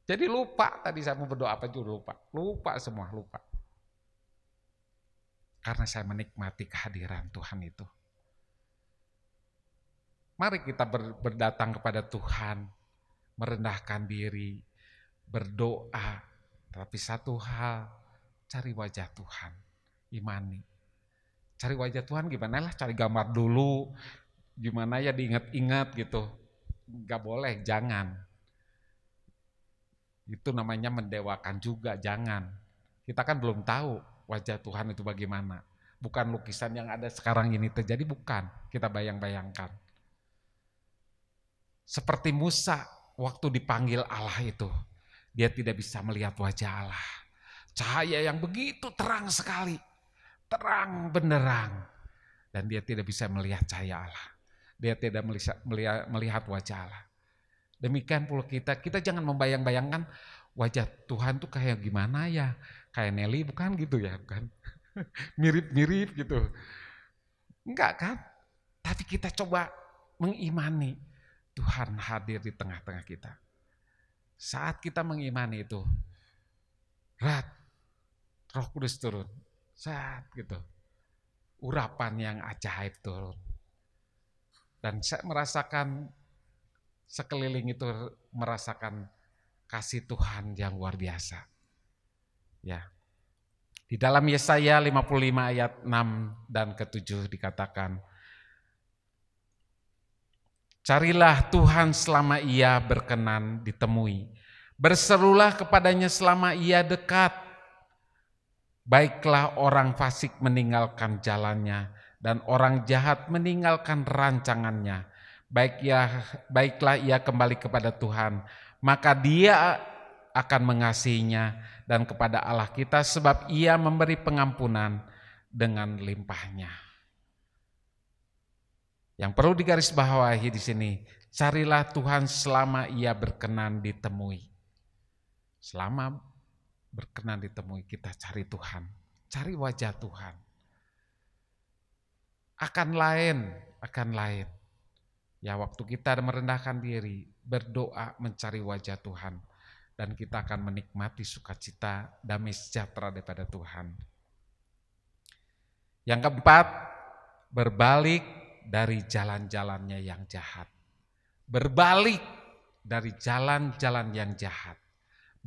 Jadi lupa, tadi saya mau berdoa apa juga lupa semua, lupa. Karena saya menikmati kehadiran Tuhan itu. Mari kita berdatang kepada Tuhan, merendahkan diri, berdoa. Tapi satu hal, cari wajah Tuhan, imani. Cari wajah Tuhan gimana lah, cari gambar dulu, gimana ya diingat-ingat gitu. Gak boleh, jangan. Itu namanya mendewakan juga, jangan. Kita kan belum tahu wajah Tuhan itu bagaimana. Bukan lukisan yang ada sekarang ini terjadi, bukan. Kita bayang-bayangkan. Seperti Musa waktu dipanggil Allah itu, dia tidak bisa melihat wajah Allah. Cahaya yang begitu terang sekali, terang benderang. Dan dia tidak bisa melihat cahaya Allah. Dia tidak melihat wajah Allah. Demikian pula kita jangan membayang-bayangkan wajah Tuhan tuh kayak gimana ya. Kayak Nelly bukan gitu ya, bukan. Mirip-mirip gitu. Enggak kan? Tapi kita coba mengimani Tuhan hadir di tengah-tengah kita. Saat kita mengimani itu, Roh Kudus turun, saat gitu, urapan yang ajaib turun. Dan saya merasakan sekeliling itu merasakan kasih Tuhan yang luar biasa. Ya. Di dalam Yesaya 55 ayat 6 dan ke-7 dikatakan, carilah Tuhan selama ia berkenan ditemui. Berserulah kepadanya selama ia dekat. Baiklah orang fasik meninggalkan jalannya dan orang jahat meninggalkan rancangannya. Baiklah ia kembali kepada Tuhan, maka dia akan mengasihinya dan kepada Allah kita sebab ia memberi pengampunan dengan limpahnya. Yang perlu digarisbawahi di sini, carilah Tuhan selama ia berkenan ditemui. Selama berkenan ditemui, kita cari Tuhan, cari wajah Tuhan. Akan lain. Ya waktu kita merendahkan diri, berdoa mencari wajah Tuhan, dan kita akan menikmati sukacita, damai sejahtera daripada Tuhan. Yang keempat, berbalik dari jalan-jalannya yang jahat. Berbalik dari jalan-jalan yang jahat.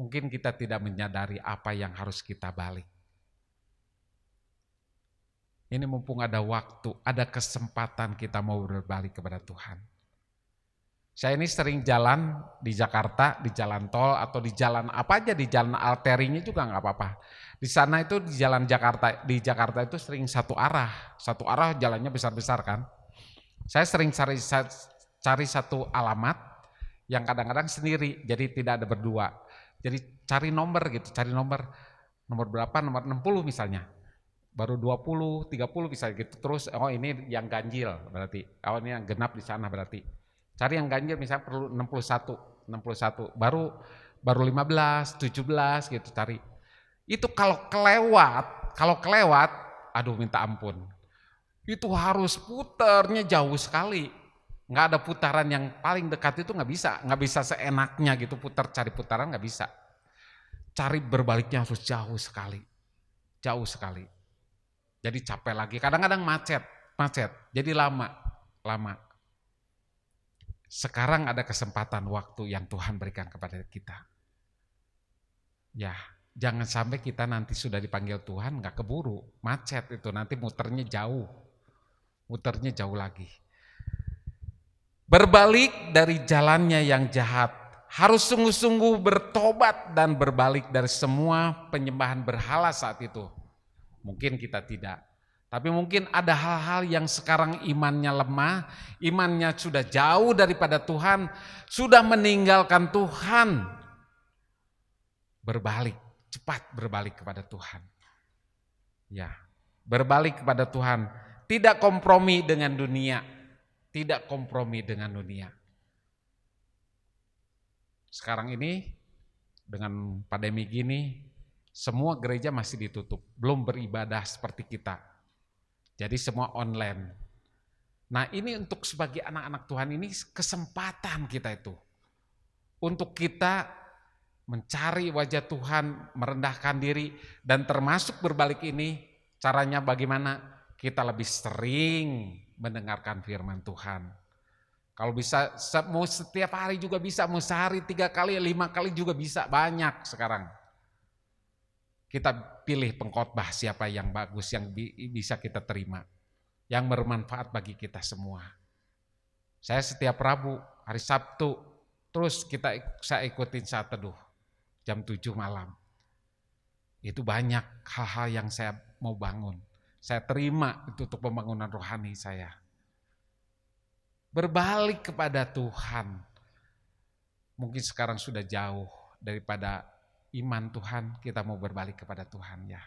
Mungkin kita tidak menyadari apa yang harus kita balik. Ini mumpung ada waktu, ada kesempatan kita mau berbalik kepada Tuhan. Saya ini sering jalan di Jakarta, di jalan tol atau di jalan apa aja, di jalan arterinya juga nggak apa-apa. Di sana itu di jalan Jakarta, di Jakarta itu sering satu arah jalannya besar-besar kan. Saya sering cari satu alamat yang kadang-kadang sendiri, jadi tidak ada berdua. Jadi cari nomor gitu, nomor berapa, nomor 60 misalnya. Baru 20, 30 bisa gitu. Terus oh ini yang ganjil berarti. Oh ini yang genap di sana berarti. Cari yang ganjil misalnya perlu 61. Baru 15, 17 gitu cari. Itu kalau kelewat, aduh minta ampun. Itu harus puternya jauh sekali. Nggak ada putaran yang paling dekat itu nggak bisa seenaknya gitu cari putaran nggak bisa. Cari berbaliknya harus jauh sekali. Jadi capek lagi, kadang-kadang macet, jadi lama. Sekarang ada kesempatan waktu yang Tuhan berikan kepada kita. Ya, jangan sampai kita nanti sudah dipanggil Tuhan nggak keburu, macet itu nanti muternya jauh lagi. Berbalik dari jalannya yang jahat, harus sungguh-sungguh bertobat dan berbalik dari semua penyembahan berhala saat itu. Mungkin kita tidak, tapi mungkin ada hal-hal yang sekarang imannya lemah, imannya sudah jauh daripada Tuhan, sudah meninggalkan Tuhan. Berbalik, cepat berbalik kepada Tuhan. Ya, berbalik kepada Tuhan, tidak kompromi dengan dunia, tidak kompromi dengan dunia. Sekarang ini dengan pandemi gini, semua gereja masih ditutup, belum beribadah seperti kita. Jadi semua online. Nah, ini untuk sebagai anak-anak Tuhan ini kesempatan kita itu. Untuk kita mencari wajah Tuhan, merendahkan diri, dan termasuk berbalik ini, caranya bagaimana? Kita lebih sering mendengarkan firman Tuhan. Kalau bisa, mau setiap hari juga bisa, mau sehari 3 kali, 5 kali juga bisa, banyak sekarang. Kita pilih pengkhotbah siapa yang bagus, yang bisa kita terima, yang bermanfaat bagi kita semua. Saya setiap Rabu, hari Sabtu, terus saya ikutin saat teduh. Jam 7 malam. Itu banyak hal-hal yang saya mau bangun. Saya terima itu untuk pembangunan rohani saya. Berbalik kepada Tuhan. Mungkin sekarang sudah jauh daripada iman Tuhan, kita mau berbalik kepada Tuhan ya.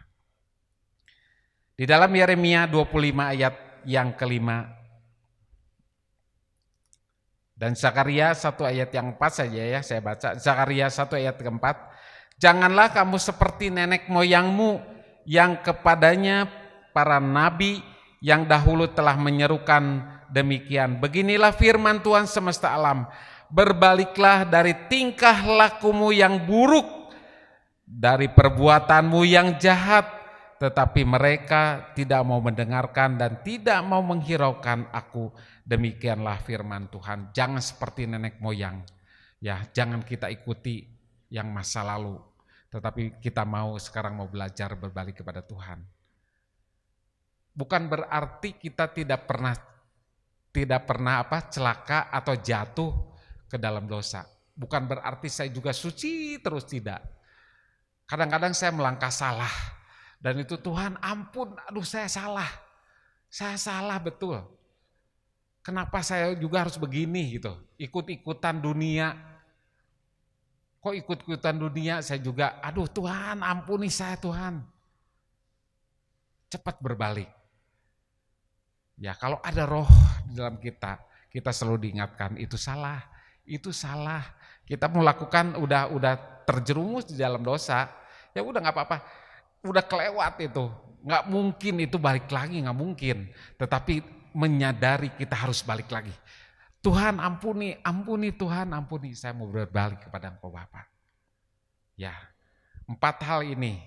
Di dalam Yeremia 25 ayat yang kelima, dan Zakaria 1 ayat yang 4 saja ya, saya baca. Zakaria 1 ayat keempat. Janganlah kamu seperti nenek moyangmu yang kepadanya para nabi yang dahulu telah menyerukan demikian. Beginilah firman Tuhan semesta alam. Berbaliklah dari tingkah lakumu yang buruk, dari perbuatanmu yang jahat. Tetapi mereka tidak mau mendengarkan dan tidak mau menghiraukan aku. Demikianlah firman Tuhan. Jangan seperti nenek moyang. Ya, jangan kita ikuti yang masa lalu. Tetapi kita sekarang mau belajar berbalik kepada Tuhan. Bukan berarti kita tidak pernah celaka atau jatuh ke dalam dosa. Bukan berarti saya juga suci terus, tidak. Kadang-kadang saya melangkah salah. Dan itu Tuhan ampun, aduh saya salah betul. Kenapa saya juga harus begini gitu, ikut-ikutan dunia. Kok ikut-ikutan dunia saya juga, aduh Tuhan ampuni saya Tuhan. Cepat berbalik. Ya kalau ada roh di dalam kita selalu diingatkan itu salah. Kita mau lakukan udah terjerumus di dalam dosa, ya udah nggak apa-apa. Udah kelewat itu, nggak mungkin itu balik lagi, nggak mungkin. Tetapi menyadari kita harus balik lagi. Tuhan ampuni Tuhan ampuni, saya mau berbalik kepada Engkau Bapa. Ya, 4 hal ini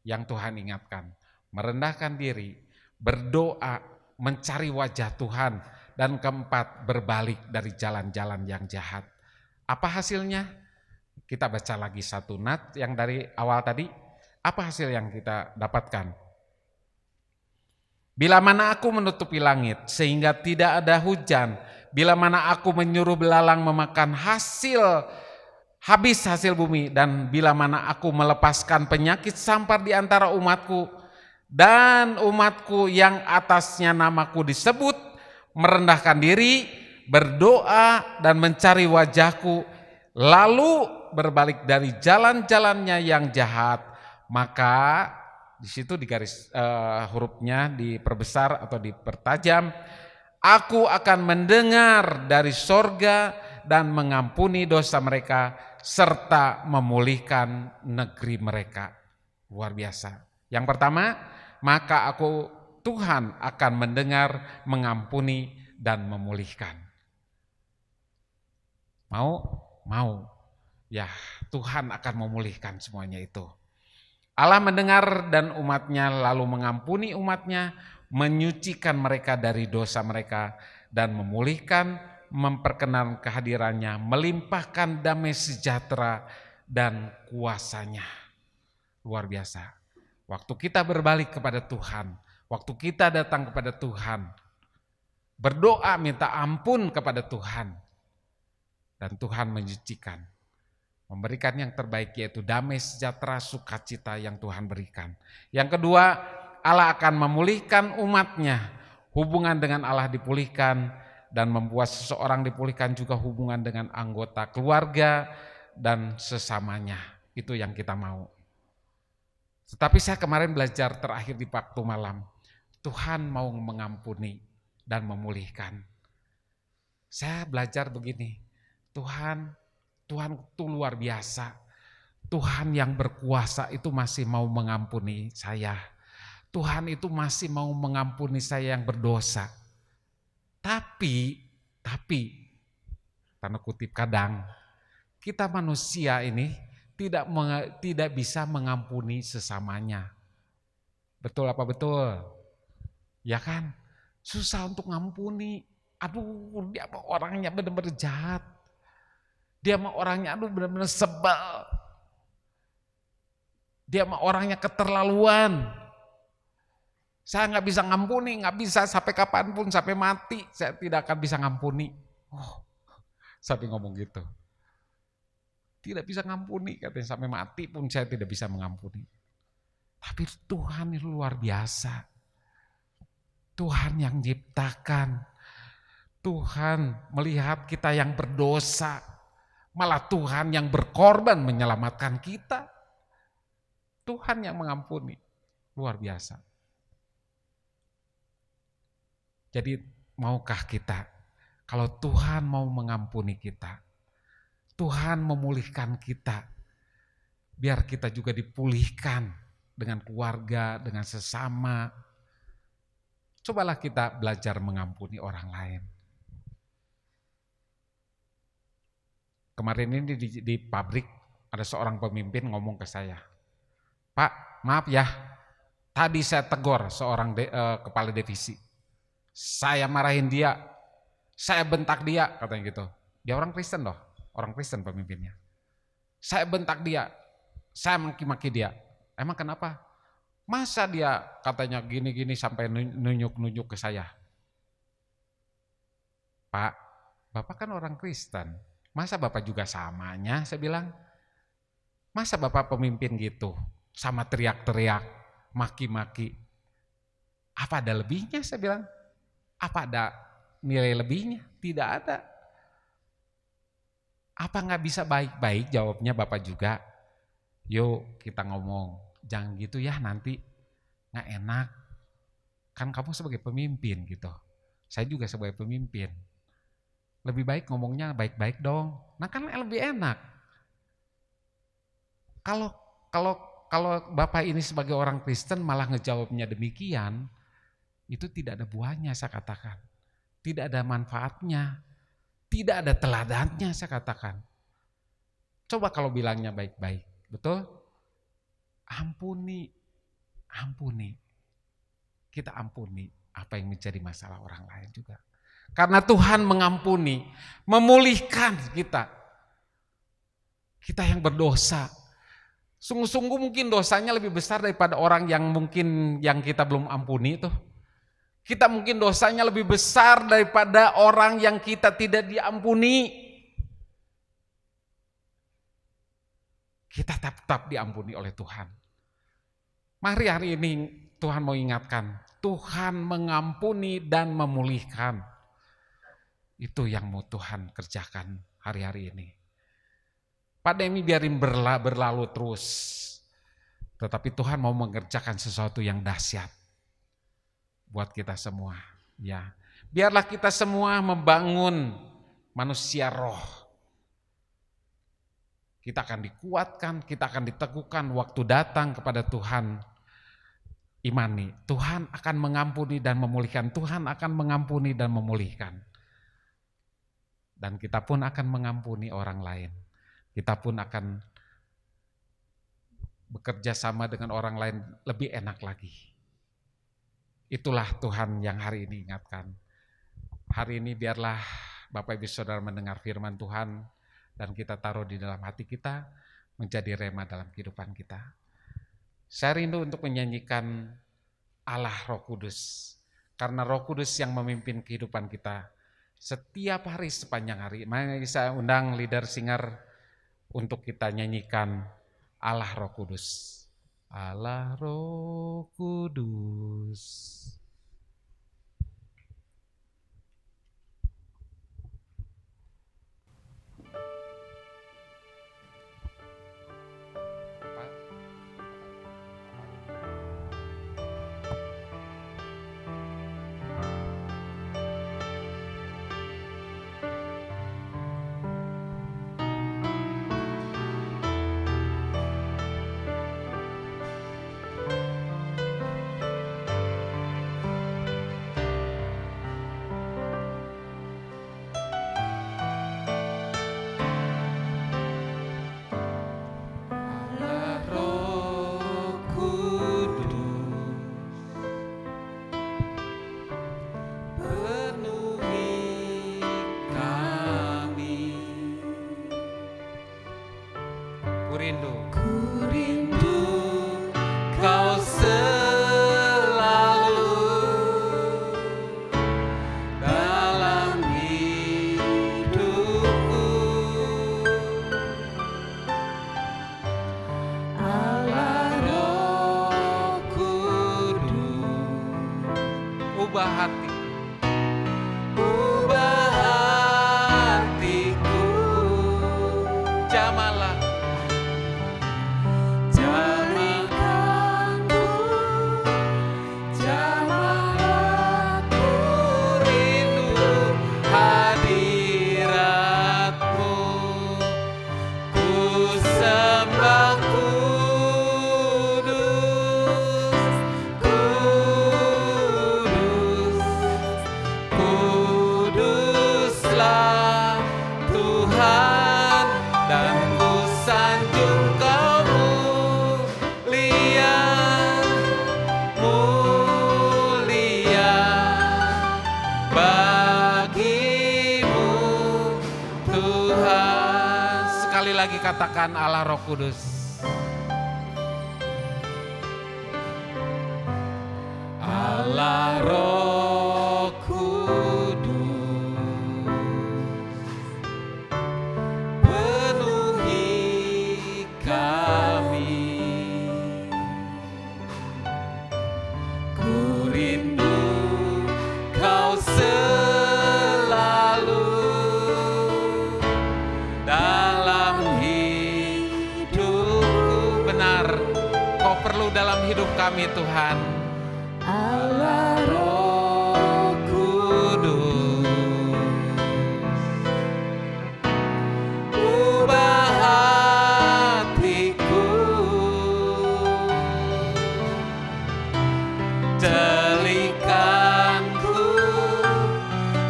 yang Tuhan ingatkan. Merendahkan diri, berdoa, mencari wajah Tuhan, dan keempat, berbalik dari jalan-jalan yang jahat. Apa hasilnya? Kita baca lagi 1 Nat yang dari awal tadi. Apa hasil yang kita dapatkan? Bila mana aku menutupi langit sehingga tidak ada hujan, bila mana aku menyuruh belalang memakan habis hasil bumi, dan bila mana aku melepaskan penyakit sampar di antara umatku, dan umatku yang atasnya namaku disebut, merendahkan diri, berdoa dan mencari wajahku, lalu berbalik dari jalan-jalannya yang jahat, maka di situ di garis hurufnya diperbesar atau dipertajam, aku akan mendengar dari sorga dan mengampuni dosa mereka serta memulihkan negeri mereka. Luar biasa. Yang pertama, maka aku Tuhan akan mendengar, mengampuni dan memulihkan. Mau. Ya, Tuhan akan memulihkan semuanya itu. Allah mendengar dan umatnya lalu mengampuni umatnya, menyucikan mereka dari dosa mereka dan memulihkan, memperkenalkan kehadirannya, melimpahkan damai sejahtera dan kuasanya. luar biasa. Waktu kita berbalik kepada Tuhan, waktu kita datang kepada Tuhan, berdoa minta ampun kepada Tuhan, dan Tuhan menyucikan, memberikan yang terbaik, yaitu damai, sejahtera, sukacita yang Tuhan berikan. Yang kedua, Allah akan memulihkan umatnya, hubungan dengan Allah dipulihkan, dan membuat seseorang dipulihkan juga hubungan dengan anggota keluarga dan sesamanya. Itu yang kita mau. Tetapi saya kemarin belajar terakhir di waktu malam, Tuhan mau mengampuni dan memulihkan. Saya belajar begini, Tuhan itu luar biasa. Tuhan yang berkuasa itu masih mau mengampuni saya. Tuhan itu masih mau mengampuni saya yang berdosa. Tapi, tanda kutip kadang, kita manusia ini tidak bisa mengampuni sesamanya. Betul apa betul? Ya kan? Susah untuk ngampuni. Aduh, dia mah orangnya benar-benar jahat. Dia mah orangnya benar-benar sebel. Dia mah orangnya keterlaluan. Saya nggak bisa ngampuni, nggak bisa sampai kapanpun, sampai mati saya tidak akan bisa ngampuni. Oh, sampai ngomong gitu. Tidak bisa ngampuni, katanya sampai mati pun saya tidak bisa mengampuni. Tapi Tuhan itu luar biasa. Tuhan yang ciptakan. Tuhan melihat kita yang berdosa. Malah Tuhan yang berkorban menyelamatkan kita. Tuhan yang mengampuni. Luar biasa. Jadi maukah kita, kalau Tuhan mau mengampuni kita, Tuhan memulihkan kita, biar kita juga dipulihkan dengan keluarga, dengan sesama. Cobalah kita belajar mengampuni orang lain. Kemarin ini di pabrik ada seorang pemimpin ngomong ke saya, Pak, maaf ya, tadi saya tegur seorang kepala divisi. Saya marahin dia, saya bentak dia, katanya gitu. Dia orang Kristen loh, orang Kristen pemimpinnya. Saya bentak dia, saya maki-maki dia. Emang kenapa? Masa dia katanya gini-gini sampai nunjuk-nunjuk ke saya? Pak, Bapak kan orang Kristen, masa Bapak juga samanya? Saya bilang, masa Bapak pemimpin gitu, sama teriak-teriak, maki-maki? Apa ada lebihnya? Saya bilang. Apa ada nilai lebihnya? Tidak ada. Apa nggak bisa baik-baik? Jawabnya Bapak juga. Yuk kita ngomong, jangan gitu ya nanti nggak enak. Kan kamu sebagai pemimpin gitu. Saya juga sebagai pemimpin. Lebih baik ngomongnya baik-baik dong. Nah kan lebih enak. Kalau Bapak ini sebagai orang Kristen malah ngejawabnya demikian, itu tidak ada buahnya saya katakan. Tidak ada manfaatnya. Tidak ada teladannya saya katakan. Coba kalau bilangnya baik-baik, betul? Ampuni. Kita ampuni apa yang menjadi masalah orang lain juga. Karena Tuhan mengampuni, memulihkan kita. Kita yang berdosa. Sungguh-sungguh mungkin dosanya lebih besar daripada orang yang mungkin yang kita belum ampuni itu. Kita mungkin dosanya lebih besar daripada orang yang kita tidak diampuni. Kita tetap diampuni oleh Tuhan. Mari hari ini Tuhan mau ingatkan, Tuhan mengampuni dan memulihkan. Itu yang mau Tuhan kerjakan hari-hari ini. Pandemi biarin berlalu terus. Tetapi Tuhan mau mengerjakan sesuatu yang dahsyat buat kita semua, ya. Biarlah kita semua membangun manusia roh. Kita akan dikuatkan, kita akan diteguhkan waktu datang kepada Tuhan. Imani, Tuhan akan mengampuni dan memulihkan. Tuhan akan mengampuni dan memulihkan. Dan kita pun akan mengampuni orang lain. Kita pun akan bekerja sama dengan orang lain lebih enak lagi. Itulah Tuhan yang hari ini ingatkan. Hari ini biarlah Bapak Ibu Saudara mendengar firman Tuhan dan kita taruh di dalam hati kita menjadi rema dalam kehidupan kita. Saya rindu untuk menyanyikan Allah Roh Kudus, karena Roh Kudus yang memimpin kehidupan kita setiap hari sepanjang hari. Mari saya undang leader singer untuk kita nyanyikan Allah Roh Kudus. Allah Roh Kudus. Kurindu kau selalu dalam hidupku. Allah Roh Kudus, Ubah hati, ubah hatiku, jamalah jamahkanku, jamahku rindu hadiratmu, ku sembah kudus, kudus, kuduslah Tuhan, dan ku sanjung Kau mulia, mulia bagimu Tuhan. sekali lagi katakan Allah Roh Kudus. Allah Roh Kudus, penuhi kami. Ku rindu Kau selalu dalam hidupku. Benar, Kau perlu dalam hidup kami Tuhan. Allah Roh Kudus, ubah hatiku, jelikanku,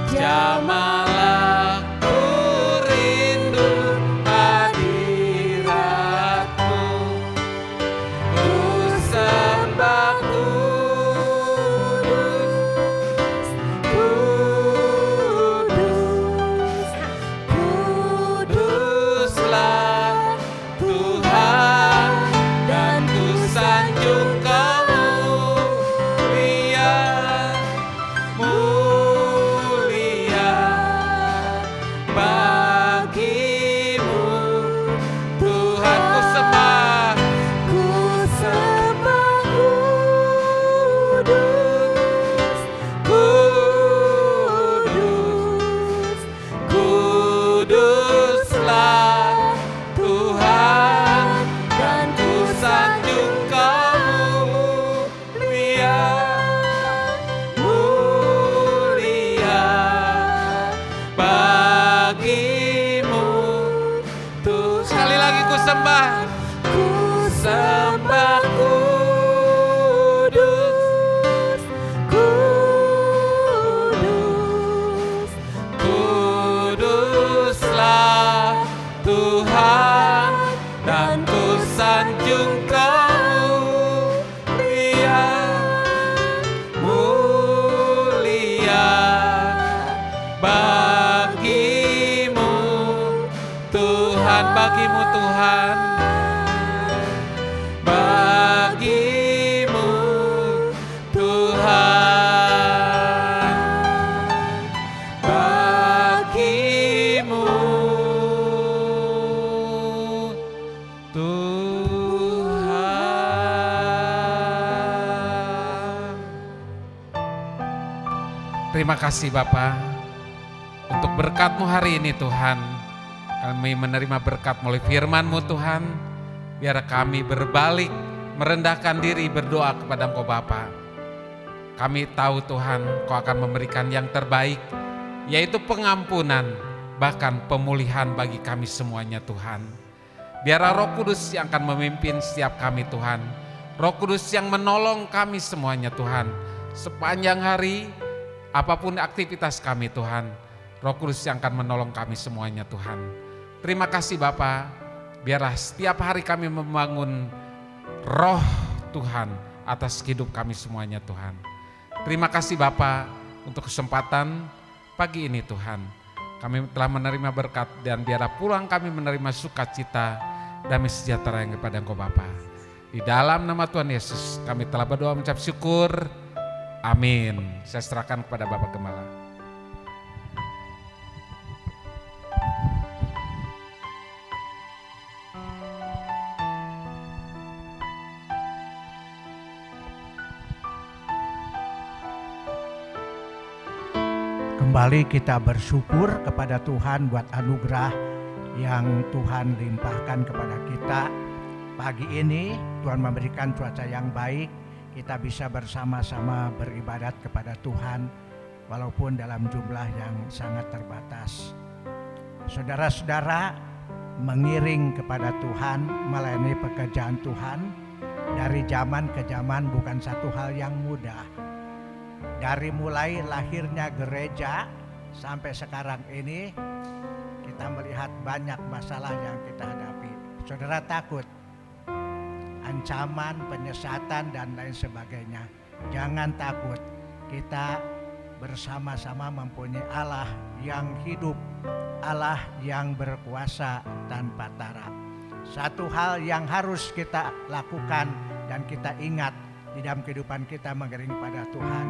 jamalah ku rindu hadiratmu, ku sembah kudus, kudus, kuduslah Tuhan, dan ku sanjung Kau mulia, mulia bagimu Tuhan. Ku sembah, ku sembah kudus, kudus, kuduslah Tuhan, dan ku sanjung Kau mulia, mulia bagimu Tuhan. Sekali lagi ku sembah. Ku sembah kudus, kudus, kuduslah Tuhan, dan ku sanjung Kau mulia, mulia bagimu Tuhan, Tuhan, bagimu Tuhan. bagi Terima kasih Bapa untuk berkat-Mu hari ini Tuhan. Kami menerima berkat melalui firman-Mu Tuhan. Biar kami berbalik, merendahkan diri, berdoa kepada Engkau Bapa. Kami tahu Tuhan, Kau akan memberikan yang terbaik, yaitu pengampunan, bahkan pemulihan bagi kami semuanya Tuhan. Biarlah Roh Kudus yang akan memimpin setiap kami Tuhan. Roh Kudus yang menolong kami semuanya Tuhan. Sepanjang hari, apapun aktivitas kami Tuhan, Roh Kudus yang akan menolong kami semuanya Tuhan. Terima kasih Bapa. Biarlah setiap hari kami membangun roh Tuhan atas hidup kami semuanya Tuhan. Terima kasih Bapa untuk kesempatan pagi ini Tuhan. Kami telah menerima berkat dan biarlah pulang kami menerima sukacita, damai sejahtera yang kepada Engkau Bapa. Di dalam nama Tuhan Yesus kami telah berdoa mengucap syukur. Amin. Saya serahkan kepada Bapak Gembala. Kembali kita bersyukur kepada Tuhan buat anugerah yang Tuhan limpahkan kepada kita. Pagi ini Tuhan memberikan cuaca yang baik, kita bisa bersama-sama beribadat kepada Tuhan walaupun dalam jumlah yang sangat terbatas. Saudara-saudara, mengiring kepada Tuhan, melayani pekerjaan Tuhan dari zaman ke zaman bukan satu hal yang mudah. Dari mulai lahirnya gereja sampai sekarang ini kita melihat banyak masalah yang kita hadapi. Saudara takut ancaman, penyesatan dan lain sebagainya. Jangan takut, kita bersama-sama mempunyai Allah yang hidup, Allah yang berkuasa tanpa tara. Satu hal yang harus kita lakukan dan kita ingat di dalam kehidupan kita mengiring pada Tuhan.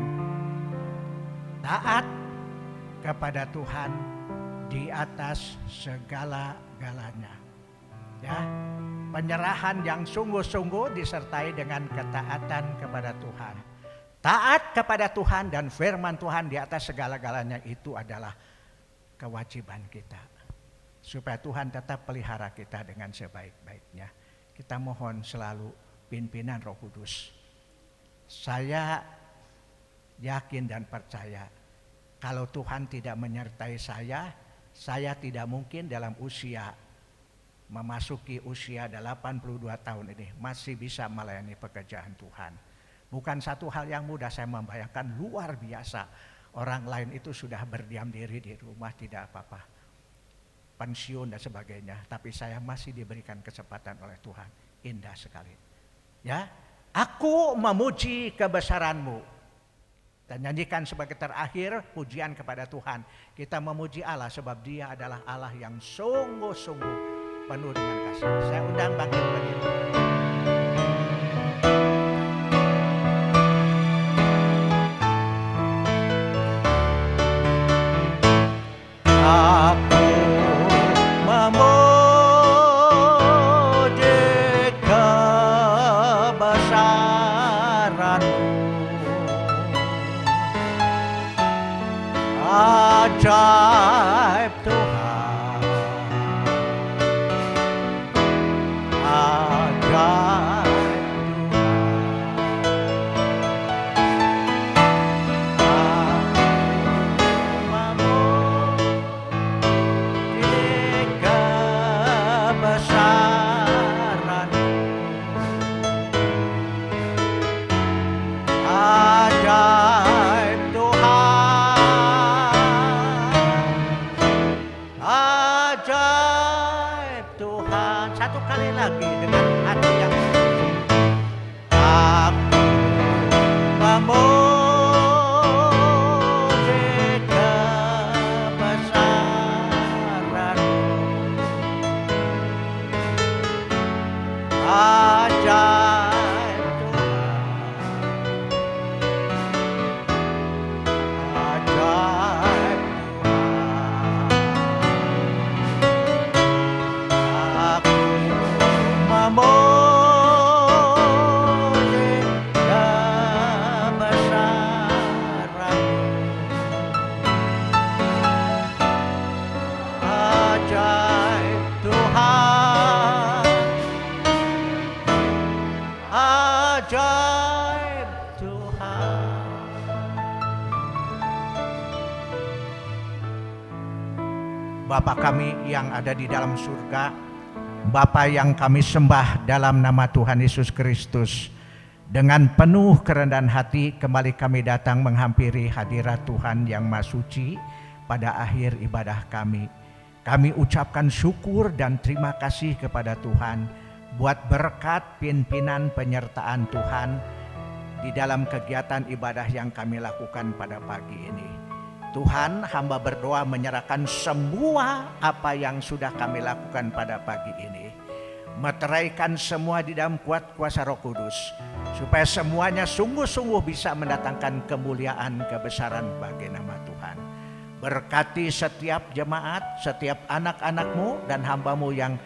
Taat kepada Tuhan di atas segala-galanya. Ya, penyerahan yang sungguh-sungguh disertai dengan ketaatan kepada Tuhan. Taat kepada Tuhan dan firman Tuhan di atas segala-galanya itu adalah kewajiban kita. Supaya Tuhan tetap pelihara kita dengan sebaik-baiknya. Kita mohon selalu pimpinan Roh Kudus. Saya yakin dan percaya kalau Tuhan tidak menyertai saya tidak mungkin dalam usia memasuki usia 82 tahun ini masih bisa melayani pekerjaan Tuhan. Bukan satu hal yang mudah, saya membayangkan luar biasa. Orang lain itu sudah berdiam diri di rumah tidak apa-apa, pensiun dan sebagainya, tapi saya masih diberikan kesempatan oleh Tuhan. Indah sekali. Ya, aku memuji kebesaran-Mu. Dan nyanyikan sebagai terakhir pujian kepada Tuhan. Kita memuji Allah sebab Dia adalah Allah yang sungguh-sungguh penuh dengan kasih. Saya undang bangkit berdiri. Aku memuji kebesaran-Mu. Ajaib Tuhan, ajaib Tuhan. Aku memuji kebesaran-Mu. Ajaib ajaib Tuhan. Satu kali lagi dengan hati yang suci. Aku memuji kebesaran-Mu. Ajaib Tuhan. Ajaib Tuhan. Aku memuji Bapa kami yang ada di dalam surga, Bapa yang kami sembah dalam nama Tuhan Yesus Kristus, dengan penuh kerendahan hati kembali kami datang menghampiri hadirat Tuhan yang Maha Suci pada akhir ibadah kami. Kami ucapkan syukur dan terima kasih kepada Tuhan buat berkat pimpinan penyertaan Tuhan di dalam kegiatan ibadah yang kami lakukan pada pagi ini. Tuhan, hamba berdoa menyerahkan semua apa yang sudah kami lakukan pada pagi ini. Meteraikan semua di dalam kuat kuasa Roh Kudus, supaya semuanya sungguh-sungguh bisa mendatangkan kemuliaan kebesaran bagi nama Tuhan. Berkati setiap jemaat, setiap anak-anak-Mu dan hamba-Mu yang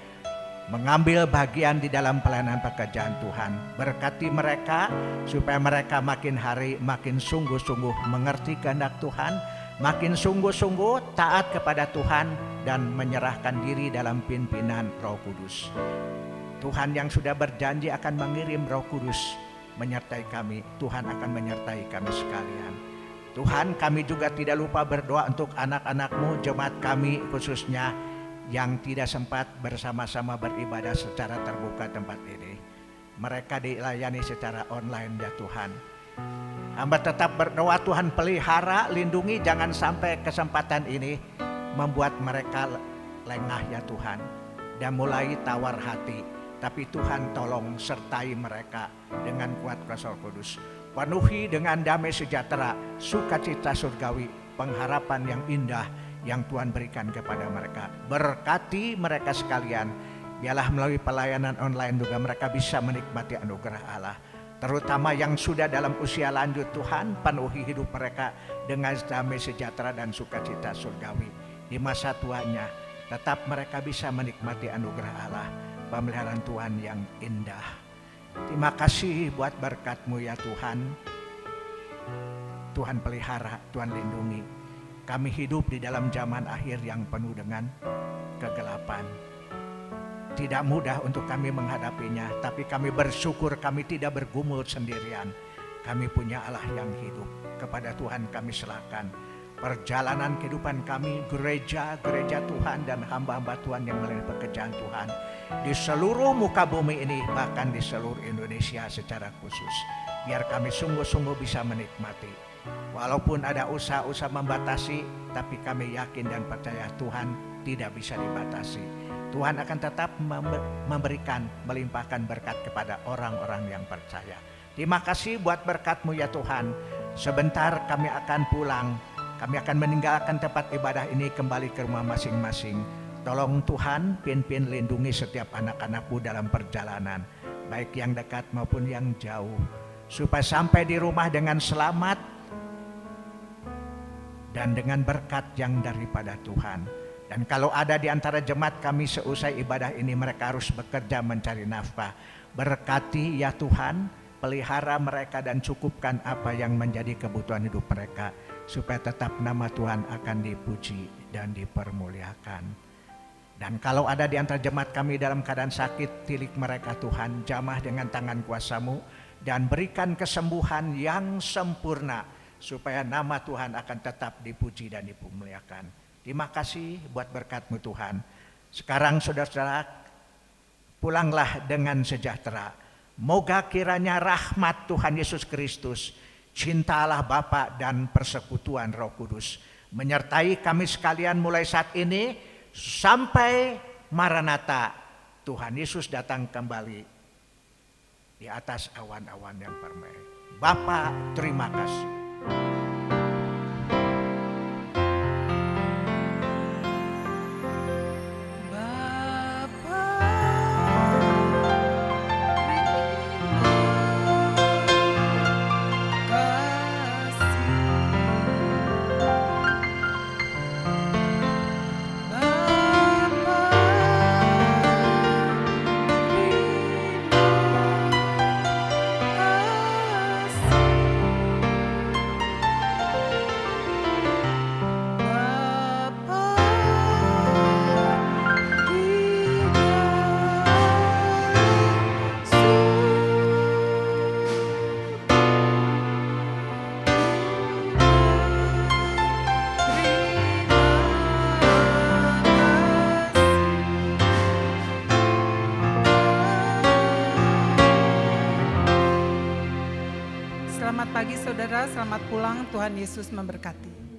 mengambil bagian di dalam pelayanan pekerjaan Tuhan. Berkati mereka supaya mereka makin hari makin sungguh-sungguh mengerti kehendak Tuhan, makin sungguh-sungguh taat kepada Tuhan dan menyerahkan diri dalam pimpinan Roh Kudus. Tuhan yang sudah berjanji akan mengirim Roh Kudus menyertai kami, Tuhan akan menyertai kami sekalian. Tuhan, kami juga tidak lupa berdoa untuk anak-anak-Mu, jemaat kami khususnya yang tidak sempat bersama-sama beribadah secara terbuka tempat ini. Mereka dilayani secara online ya Tuhan. Hamba tetap berdoa Tuhan pelihara, lindungi, jangan sampai kesempatan ini membuat mereka lengah ya Tuhan dan mulai tawar hati. Tapi Tuhan tolong sertai mereka dengan kuat kuasa Roh Kudus. Penuhi dengan damai sejahtera, sukacita surgawi, pengharapan yang indah yang Tuhan berikan kepada mereka. Berkati mereka sekalian, biarlah melalui pelayanan online juga mereka bisa menikmati anugerah Allah. Terutama yang sudah dalam usia lanjut Tuhan, penuhi hidup mereka dengan damai sejahtera dan sukacita surgawi. Di masa tuanya, tetap mereka bisa menikmati anugerah Allah, pemeliharaan Tuhan yang indah. Terima kasih buat berkat-Mu ya Tuhan. Tuhan pelihara, Tuhan lindungi. Kami hidup di dalam zaman akhir yang penuh dengan kegelapan. Tidak mudah untuk kami menghadapinya, tapi kami bersyukur kami tidak bergumul sendirian. Kami punya Allah yang hidup. Kepada Tuhan kami serahkan perjalanan kehidupan kami, gereja-gereja Tuhan dan hamba-hamba Tuhan yang melayani pekerjaan Tuhan di seluruh muka bumi ini, bahkan di seluruh Indonesia secara khusus. Biar kami sungguh-sungguh bisa menikmati. Walaupun ada usaha-usaha membatasi, tapi kami yakin dan percaya Tuhan tidak bisa dibatasi. Tuhan akan tetap memberikan, melimpahkan berkat kepada orang-orang yang percaya. Terima kasih buat berkat-Mu ya Tuhan. Sebentar kami akan pulang. Kami akan meninggalkan tempat ibadah ini kembali ke rumah masing-masing. Tolong Tuhan pimpin lindungi setiap anak-anak-Mu dalam perjalanan, baik yang dekat maupun yang jauh, supaya sampai di rumah dengan selamat dan dengan berkat yang daripada Tuhan. Dan kalau ada di antara jemaat kami seusai ibadah ini mereka harus bekerja mencari nafkah, berkati ya Tuhan, pelihara mereka dan cukupkan apa yang menjadi kebutuhan hidup mereka, supaya tetap nama Tuhan akan dipuji dan dipermuliakan. Dan kalau ada di antara jemaat kami dalam keadaan sakit, tilik mereka Tuhan, jamah dengan tangan kuasa-Mu dan berikan kesembuhan yang sempurna, supaya nama Tuhan akan tetap dipuji dan dipermuliakan. Terima kasih buat berkat-Mu Tuhan. Sekarang saudara-saudara, pulanglah dengan sejahtera. Moga kiranya rahmat Tuhan Yesus Kristus, cinta Allah Bapa dan persekutuan Roh Kudus menyertai kami sekalian mulai saat ini sampai Maranatha, Tuhan Yesus datang kembali di atas awan-awan yang permai. Bapa, terima kasih. saudara, selamat pulang. Tuhan Yesus memberkati.